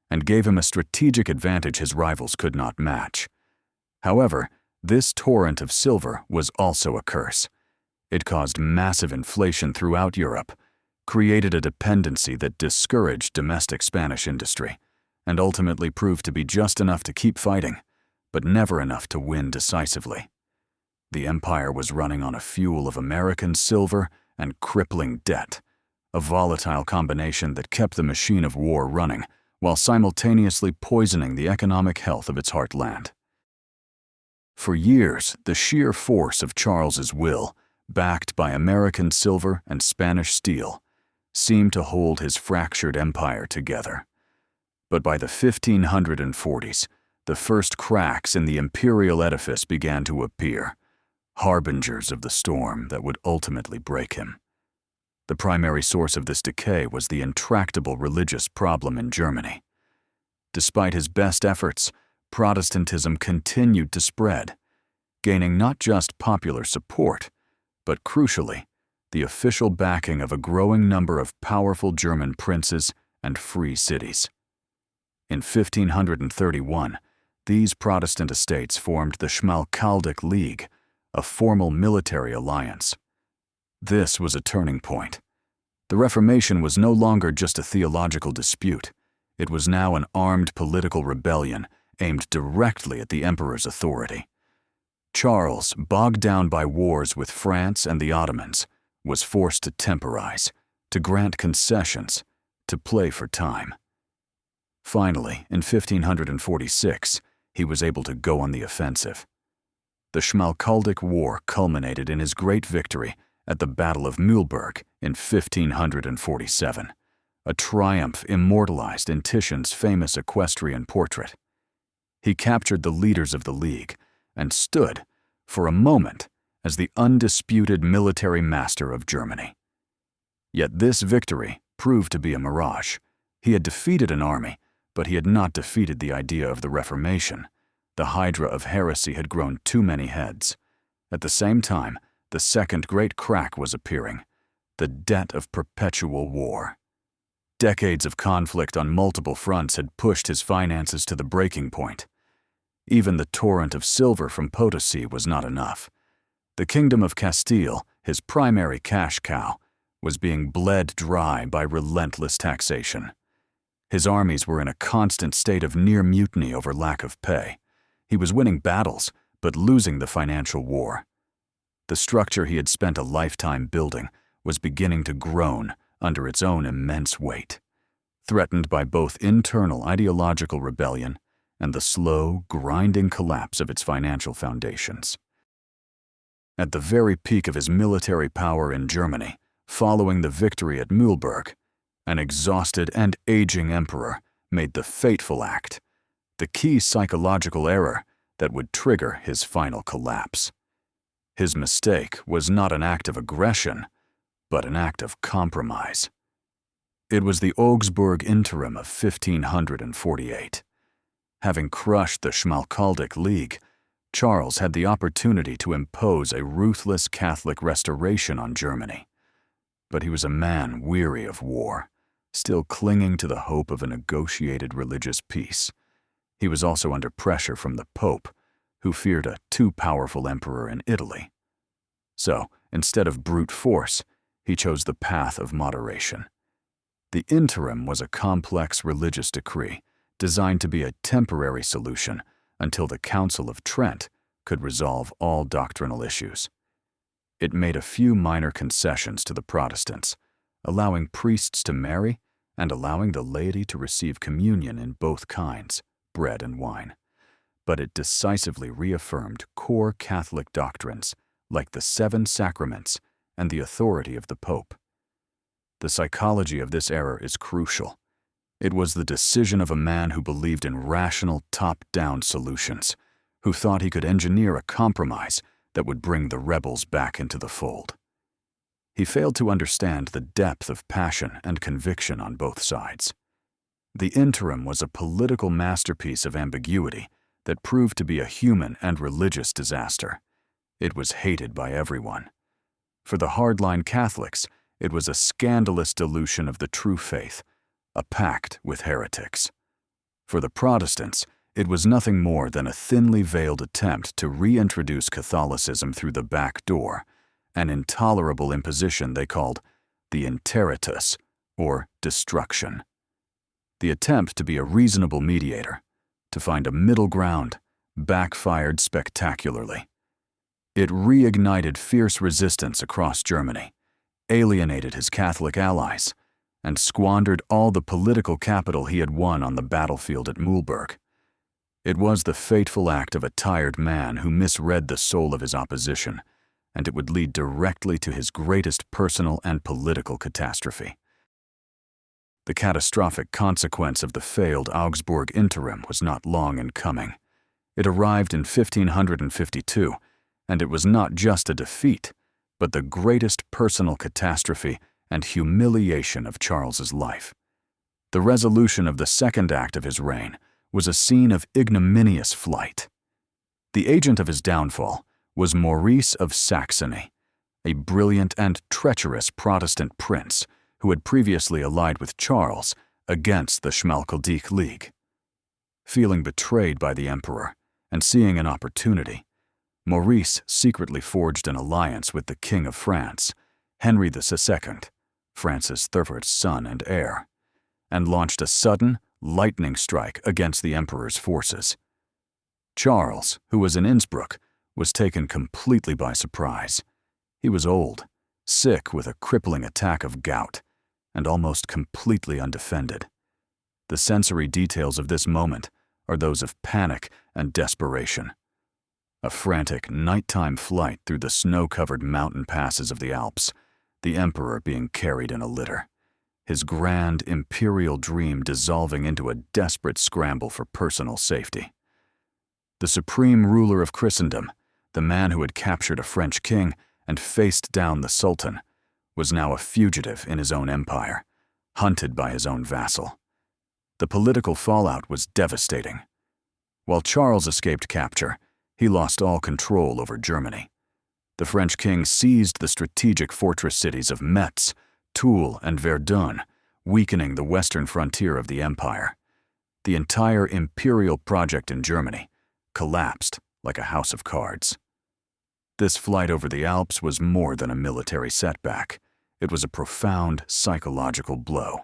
and gave him a strategic advantage his rivals could not match. However, this torrent of silver was also a curse. It caused massive inflation throughout Europe, created a dependency that discouraged domestic Spanish industry, and ultimately proved to be just enough to keep fighting, but never enough to win decisively. The empire was running on a fuel of American silver and crippling debt, a volatile combination that kept the machine of war running while simultaneously poisoning the economic health of its heartland. For years, the sheer force of Charles's will, backed by American silver and Spanish steel, seemed to hold his fractured empire together. But by the 1540s, the first cracks in the imperial edifice began to appear, harbingers of the storm that would ultimately break him. The primary source of this decay was the intractable religious problem in Germany. Despite his best efforts, Protestantism continued to spread, gaining not just popular support, but crucially, the official backing of a growing number of powerful German princes and free cities. In 1531, these Protestant estates formed the Schmalkaldic League, a formal military alliance. This was a turning point. The Reformation was no longer just a theological dispute. It was now an armed political rebellion aimed directly at the emperor's authority. Charles, bogged down by wars with France and the Ottomans, was forced to temporize, to grant concessions, to play for time. Finally, in 1546, he was able to go on the offensive. The Schmalkaldic War culminated in his great victory at the Battle of Mühlberg in 1547, a triumph immortalized in Titian's famous equestrian portrait. He captured the leaders of the League and stood, for a moment, as the undisputed military master of Germany. Yet this victory proved to be a mirage. He had defeated an army, but he had not defeated the idea of the Reformation. The hydra of heresy had grown too many heads. At the same time, the second great crack was appearing, the debt of perpetual war. Decades of conflict on multiple fronts had pushed his finances to the breaking point. Even the torrent of silver from Potosi was not enough. The Kingdom of Castile, his primary cash cow, was being bled dry by relentless taxation. His armies were in a constant state of near mutiny over lack of pay. He was winning battles, but losing the financial war. The structure he had spent a lifetime building was beginning to groan under its own immense weight, threatened by both internal ideological rebellion and the slow, grinding collapse of its financial foundations. At the very peak of his military power in Germany, following the victory at Mühlberg, an exhausted and aging emperor made the fateful act, the key psychological error that would trigger his final collapse. His mistake was not an act of aggression, but an act of compromise. It was the Augsburg Interim of 1548. Having crushed the Schmalkaldic League, Charles had the opportunity to impose a ruthless Catholic restoration on Germany. But he was a man weary of war, still clinging to the hope of a negotiated religious peace. He was also under pressure from the Pope, who feared a too powerful emperor in Italy. So, instead of brute force, he chose the path of moderation. The interim was a complex religious decree designed to be a temporary solution until the Council of Trent could resolve all doctrinal issues. It made a few minor concessions to the Protestants, allowing priests to marry and allowing the laity to receive communion in both kinds, bread and wine. But it decisively reaffirmed core Catholic doctrines like the 7 sacraments and the authority of the Pope. The psychology of this error is crucial. It was the decision of a man who believed in rational, top-down solutions, who thought he could engineer a compromise that would bring the rebels back into the fold. He failed to understand the depth of passion and conviction on both sides. The interim was a political masterpiece of ambiguity that proved to be a human and religious disaster. It was hated by everyone. For the hardline Catholics, it was a scandalous dilution of the true faith, a pact with heretics. For the Protestants, it was nothing more than a thinly veiled attempt to reintroduce Catholicism through the back door, an intolerable imposition they called the interitus, or destruction. The attempt to be a reasonable mediator, to find a middle ground, backfired spectacularly. It reignited fierce resistance across Germany, alienated his Catholic allies, and squandered all the political capital he had won on the battlefield at Mühlberg. It was the fateful act of a tired man who misread the soul of his opposition, and it would lead directly to his greatest personal and political catastrophe. The catastrophic consequence of the failed Augsburg interim was not long in coming. It arrived in 1552, and it was not just a defeat, but the greatest personal catastrophe and humiliation of Charles's life. The resolution of the second act of his reign was a scene of ignominious flight. The agent of his downfall was Maurice of Saxony, a brilliant and treacherous Protestant prince who had previously allied with Charles against the Schmalkaldic League. Feeling betrayed by the emperor and seeing an opportunity, Maurice secretly forged an alliance with the King of France, Henry II, Francis III's son and heir, and launched a sudden, lightning strike against the emperor's forces. Charles, who was in Innsbruck, was taken completely by surprise. He was old, sick with a crippling attack of gout, and almost completely undefended. The sensory details of this moment are those of panic and desperation. A frantic nighttime flight through the snow-covered mountain passes of the Alps, the emperor being carried in a litter, his grand imperial dream dissolving into a desperate scramble for personal safety. The supreme ruler of Christendom, The man who had captured a French king and faced down the Sultan was now a fugitive in his own empire, hunted by his own vassal. The political fallout was devastating. While Charles escaped capture, he lost all control over Germany. The French king seized the strategic fortress cities of Metz, Toul, and Verdun, weakening the western frontier of the empire. The entire imperial project in Germany collapsed like a house of cards. This flight over the Alps was more than a military setback. It was a profound psychological blow.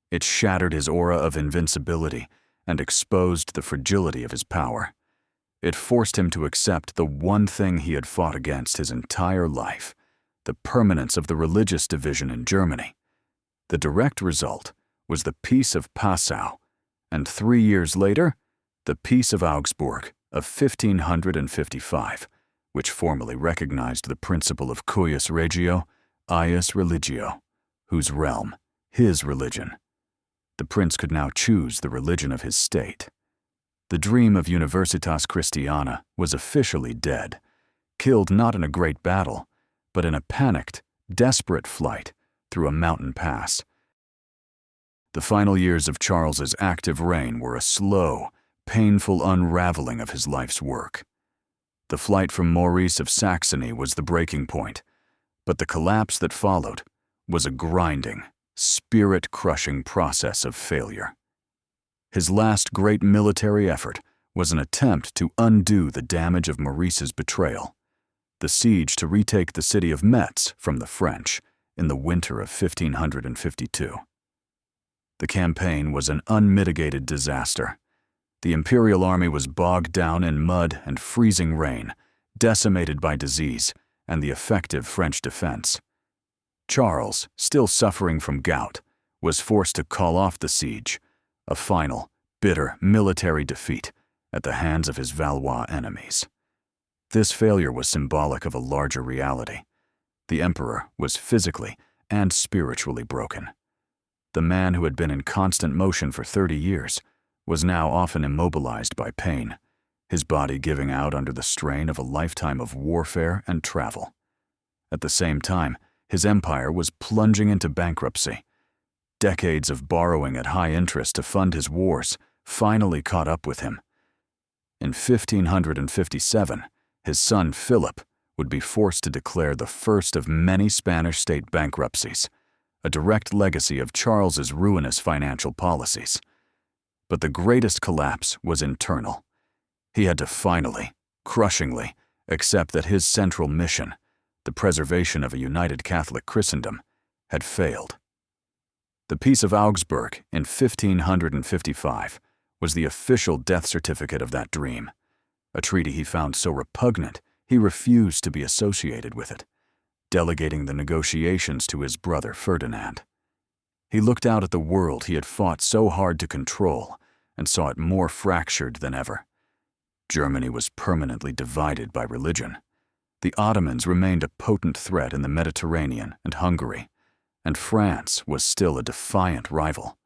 It shattered his aura of invincibility and exposed the fragility of his power. It forced him to accept the one thing he had fought against his entire life, the permanence of the religious division in Germany. The direct result was the Peace of Passau, and 3 years later, the Peace of Augsburg of 1555, which formally recognized the principle of cuius regio, ius religio, whose realm, his religion. The prince could now choose the religion of his state. The dream of Universitas Christiana was officially dead, killed not in a great battle, but in a panicked, desperate flight through a mountain pass. The final years of Charles's active reign were a slow, painful unraveling of his life's work. The flight from Maurice of Saxony was the breaking point, but the collapse that followed was a grinding, spirit-crushing process of failure. His last great military effort was an attempt to undo the damage of Maurice's betrayal, the siege to retake the city of Metz from the French in the winter of 1552. The campaign was an unmitigated disaster. The imperial army was bogged down in mud and freezing rain, decimated by disease and the effective French defense. Charles, still suffering from gout, was forced to call off the siege, a final, bitter military defeat at the hands of his Valois enemies. This failure was symbolic of a larger reality. The emperor was physically and spiritually broken. The man who had been in constant motion for 30 years was now often immobilized by pain, his body giving out under the strain of a lifetime of warfare and travel. At the same time, his empire was plunging into bankruptcy. Decades of borrowing at high interest to fund his wars finally caught up with him. In 1557, his son Philip would be forced to declare the first of many Spanish state bankruptcies, a direct legacy of Charles's ruinous financial policies. But the greatest collapse was internal. He had to finally, crushingly, accept that his central mission, the preservation of a united Catholic Christendom, had failed. The Peace of Augsburg in 1555 was the official death certificate of that dream, a treaty he found so repugnant he refused to be associated with it, delegating the negotiations to his brother Ferdinand. He looked out at the world he had fought so hard to control and saw it more fractured than ever. Germany was permanently divided by religion. The Ottomans remained a potent threat in the Mediterranean and Hungary, and France was still a defiant rival.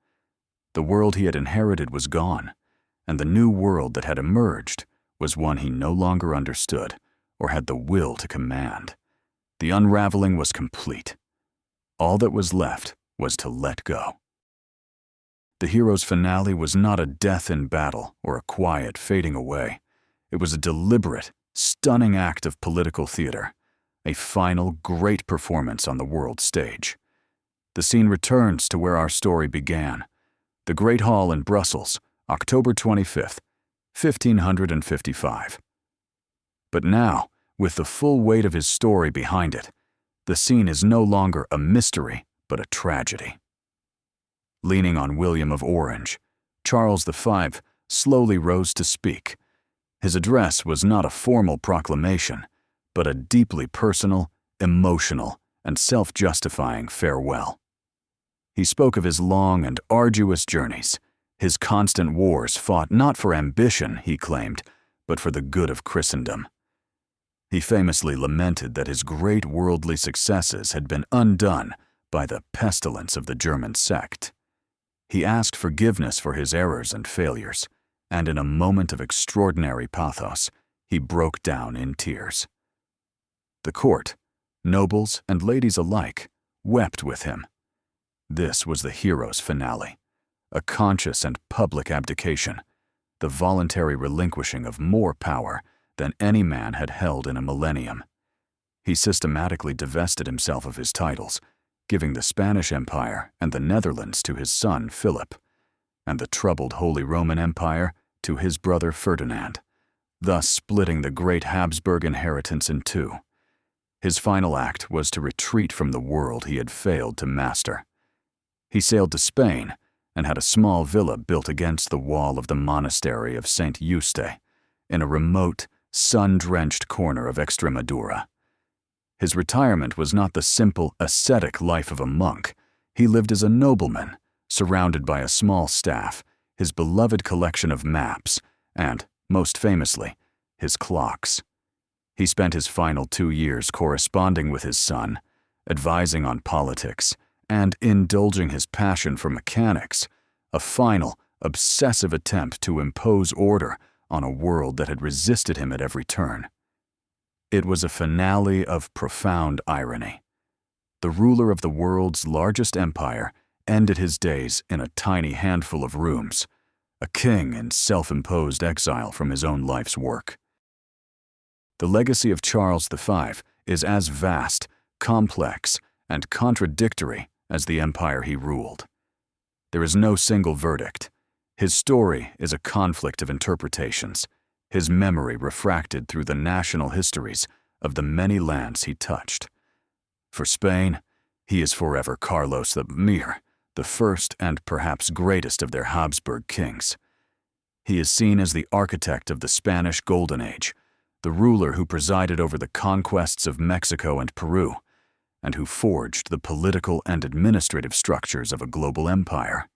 The world he had inherited was gone, and the new world that had emerged was one he no longer understood or had the will to command. The unraveling was complete. All that was left was to let go. The hero's finale was not a death in battle or a quiet fading away. It was a deliberate, stunning act of political theater, a final great performance on the world stage. The scene returns to where our story began, the Great Hall in Brussels, October 25th, 1555. But now, with the full weight of his story behind it, the scene is no longer a mystery, but a tragedy. Leaning on William of Orange, Charles V slowly rose to speak. His address was not a formal proclamation, but a deeply personal, emotional, and self-justifying farewell. He spoke of his long and arduous journeys, his constant wars fought not for ambition, he claimed, but for the good of Christendom. He famously lamented that his great worldly successes had been undone by the pestilence of the German sect. He asked forgiveness for his errors and failures, and in a moment of extraordinary pathos, he broke down in tears. The court, nobles and ladies alike, wept with him. This was the hero's finale, a conscious and public abdication, the voluntary relinquishing of more power than any man had held in a millennium. He systematically divested himself of his titles, giving the Spanish Empire and the Netherlands to his son Philip, and the troubled Holy Roman Empire to his brother Ferdinand, thus splitting the great Habsburg inheritance in two. His final act was to retreat from the world he had failed to master. He sailed to Spain and had a small villa built against the wall of the Monastery of St. Eustace, in a remote, sun-drenched corner of Extremadura. His retirement was not the simple, ascetic life of a monk. He lived as a nobleman, surrounded by a small staff, his beloved collection of maps, and, most famously, his clocks. He spent his final 2 years corresponding with his son, advising on politics, and indulging his passion for mechanics, a final, obsessive attempt to impose order on a world that had resisted him at every turn. It was a finale of profound irony. The ruler of the world's largest empire ended his days in a tiny handful of rooms, a king in self-imposed exile from his own life's work. The legacy of Charles V is as vast, complex, and contradictory as the empire he ruled. There is no single verdict. His story is a conflict of interpretations, his memory refracted through the national histories of the many lands he touched. For Spain, he is forever Carlos the Emir, the first and perhaps greatest of their Habsburg kings. He is seen as the architect of the Spanish Golden Age, the ruler who presided over the conquests of Mexico and Peru, and who forged the political and administrative structures of a global empire.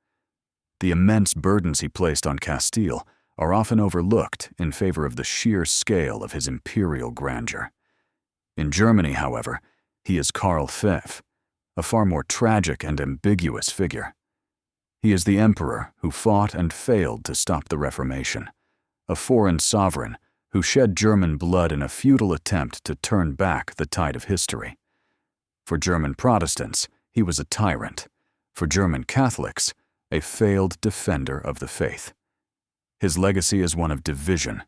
The immense burdens he placed on Castile are often overlooked in favor of the sheer scale of his imperial grandeur. In Germany, however, he is Karl V, a far more tragic and ambiguous figure. He is the emperor who fought and failed to stop the Reformation, a foreign sovereign who shed German blood in a futile attempt to turn back the tide of history. For German Protestants, he was a tyrant. For German Catholics, a failed defender of the faith. His legacy is one of division,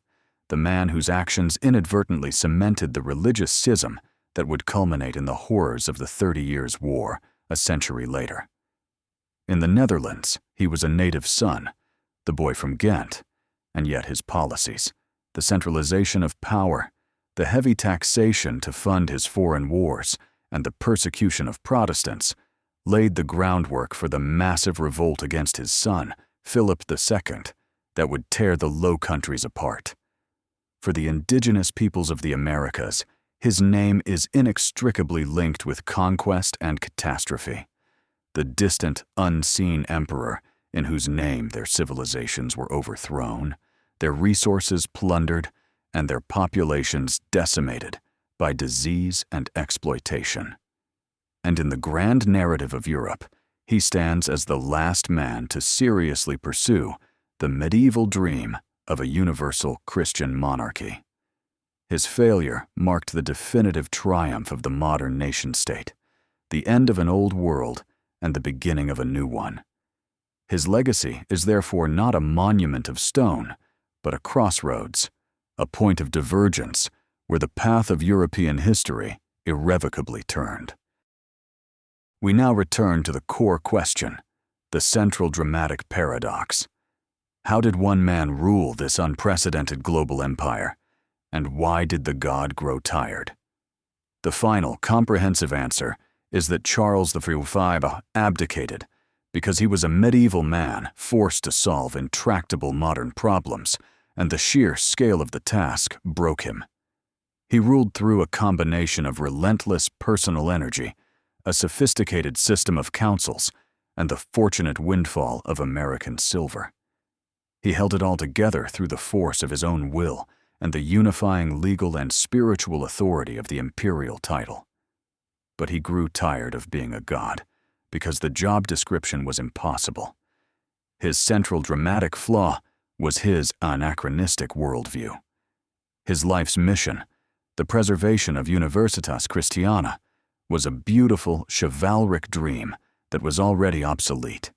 the man whose actions inadvertently cemented the religious schism that would culminate in the horrors of the 30 Years' War a century later. In the Netherlands, he was a native son, the boy from Ghent, and yet his policies, the centralization of power, the heavy taxation to fund his foreign wars, and the persecution of Protestants, laid the groundwork for the massive revolt against his son, Philip II, that would tear the Low Countries apart. For the indigenous peoples of the Americas, his name is inextricably linked with conquest and catastrophe. The distant, unseen emperor in whose name their civilizations were overthrown, their resources plundered, and their populations decimated by disease and exploitation. And in the grand narrative of Europe, he stands as the last man to seriously pursue the medieval dream of a universal Christian monarchy. His failure marked the definitive triumph of the modern nation-state, the end of an old world and the beginning of a new one. His legacy is therefore not a monument of stone, but a crossroads, a point of divergence where the path of European history irrevocably turned. We now return to the core question, the central dramatic paradox. How did one man rule this unprecedented global empire, and why did the god grow tired? The final, comprehensive answer is that Charles V abdicated because he was a medieval man forced to solve intractable modern problems, and the sheer scale of the task broke him. He ruled through a combination of relentless personal energy, a sophisticated system of councils, and the fortunate windfall of American silver. He held it all together through the force of his own will and the unifying legal and spiritual authority of the imperial title. But he grew tired of being a god, because the job description was impossible. His central dramatic flaw was his anachronistic worldview. His life's mission, the preservation of Universitas Christiana, was a beautiful, chivalric dream that was already obsolete.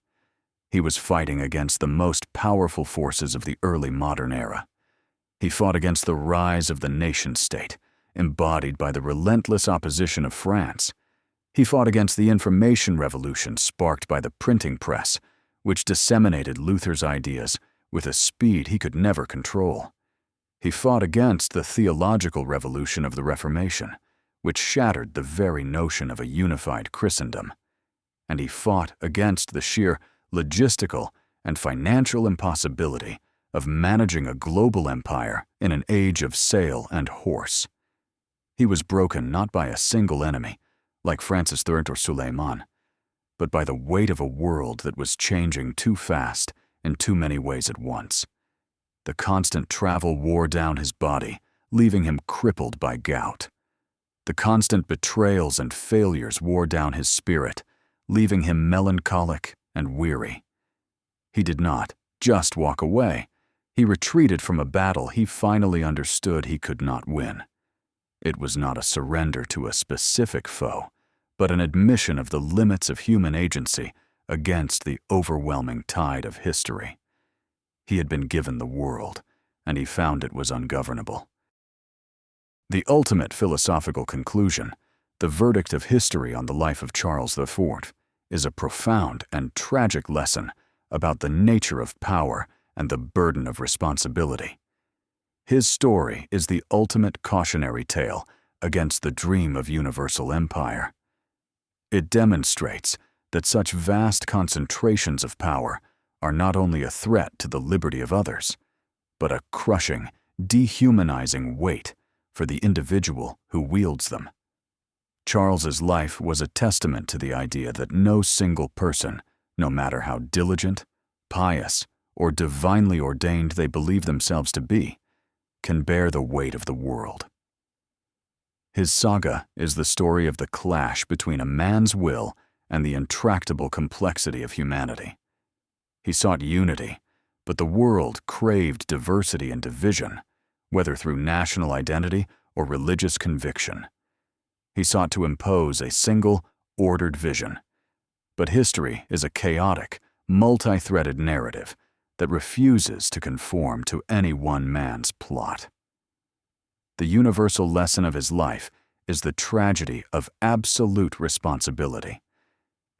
He was fighting against the most powerful forces of the early modern era. He fought against the rise of the nation-state, embodied by the relentless opposition of France. He fought against the information revolution sparked by the printing press, which disseminated Luther's ideas with a speed he could never control. He fought against the theological revolution of the Reformation, which shattered the very notion of a unified Christendom. And he fought against the sheer logistical and financial impossibility of managing a global empire in an age of sail and horse. He was broken not by a single enemy, like Francis III or Suleiman, but by the weight of a world that was changing too fast in too many ways at once. The constant travel wore down his body, leaving him crippled by gout. The constant betrayals and failures wore down his spirit, leaving him melancholic and weary. He did not just walk away. He retreated from a battle he finally understood he could not win. It was not a surrender to a specific foe, but an admission of the limits of human agency against the overwhelming tide of history. He had been given the world, and he found it was ungovernable. The ultimate philosophical conclusion, the verdict of history on the life of Charles IV, is a profound and tragic lesson about the nature of power and the burden of responsibility. His story is the ultimate cautionary tale against the dream of universal empire. It demonstrates that such vast concentrations of power are not only a threat to the liberty of others, but a crushing, dehumanizing weight for the individual who wields them. Charles's life was a testament to the idea that no single person, no matter how diligent, pious, or divinely ordained they believe themselves to be, can bear the weight of the world. His saga is the story of the clash between a man's will and the intractable complexity of humanity. He sought unity, but the world craved diversity and division, whether through national identity or religious conviction. He sought to impose a single, ordered vision. But history is a chaotic, multi-threaded narrative that refuses to conform to any one man's plot. The universal lesson of his life is the tragedy of absolute responsibility.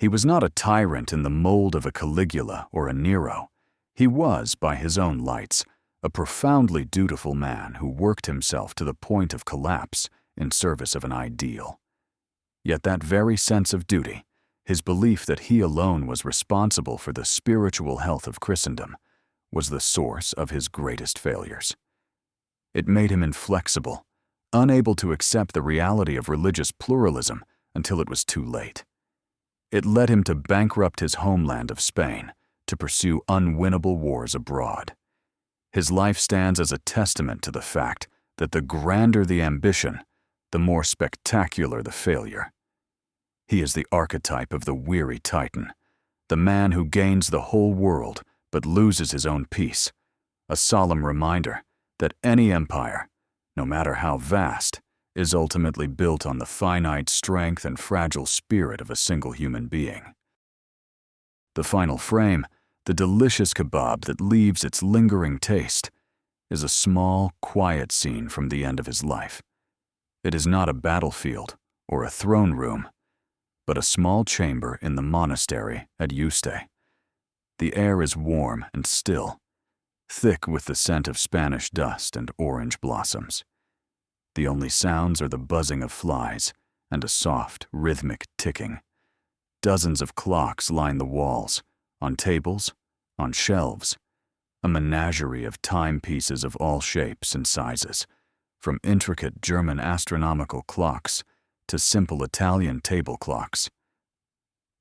He was not a tyrant in the mold of a Caligula or a Nero. He was, by his own lights, a profoundly dutiful man who worked himself to the point of collapse in service of an ideal. Yet that very sense of duty, his belief that he alone was responsible for the spiritual health of Christendom, was the source of his greatest failures. It made him inflexible, unable to accept the reality of religious pluralism until it was too late. It led him to bankrupt his homeland of Spain, to pursue unwinnable wars abroad. His life stands as a testament to the fact that the grander the ambition, the more spectacular the failure. He is the archetype of the weary Titan, the man who gains the whole world but loses his own peace, a solemn reminder that any empire, no matter how vast, is ultimately built on the finite strength and fragile spirit of a single human being. The final frame, the delicious kebab that leaves its lingering taste, is a small, quiet scene from the end of his life. It is not a battlefield or a throne room, but a small chamber in the monastery at Yuste. The air is warm and still, thick with the scent of Spanish dust and orange blossoms. The only sounds are the buzzing of flies and a soft, rhythmic ticking. Dozens of clocks line the walls, on tables, on shelves, a menagerie of timepieces of all shapes and sizes, from intricate German astronomical clocks to simple Italian table clocks.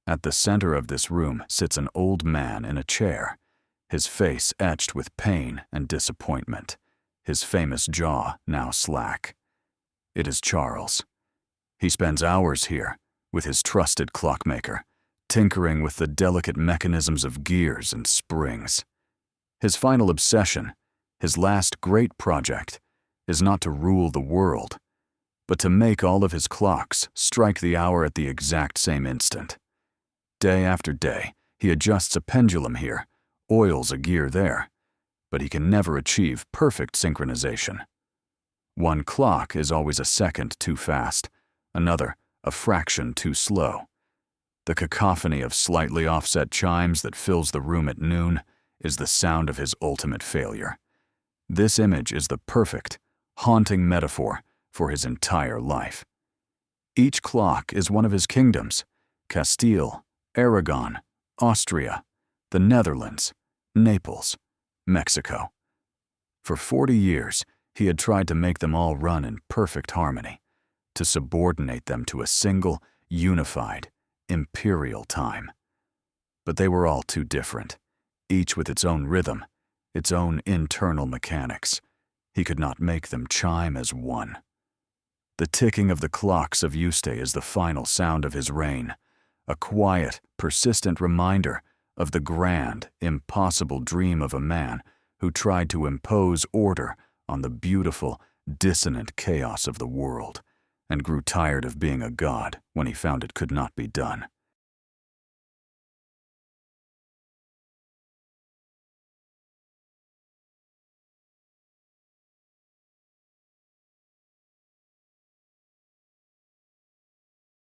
At the center of this room sits an old man in a chair, his face etched with pain and disappointment, his famous jaw now slack. It is Charles. He spends hours here with his trusted clockmaker, tinkering with the delicate mechanisms of gears and springs. His final obsession, his last great project, is not to rule the world, but to make all of his clocks strike the hour at the exact same instant. Day after day, he adjusts a pendulum here, oils a gear there, but he can never achieve perfect synchronization. One clock is always a second too fast, another a fraction too slow. The cacophony of slightly offset chimes that fills the room at noon is the sound of his ultimate failure. This image is the perfect, haunting metaphor for his entire life. Each clock is one of his kingdoms: Castile, Aragon, Austria, the Netherlands, Naples, Mexico. For 40 years, he had tried to make them all run in perfect harmony, to subordinate them to a single, unified, imperial time. But they were all too different, each with its own rhythm, its own internal mechanics. He could not make them chime as one. The ticking of the clocks of Yuste is the final sound of his reign, a quiet, persistent reminder of the grand, impossible dream of a man who tried to impose order on the beautiful, dissonant chaos of the world, and grew tired of being a god when he found it could not be done.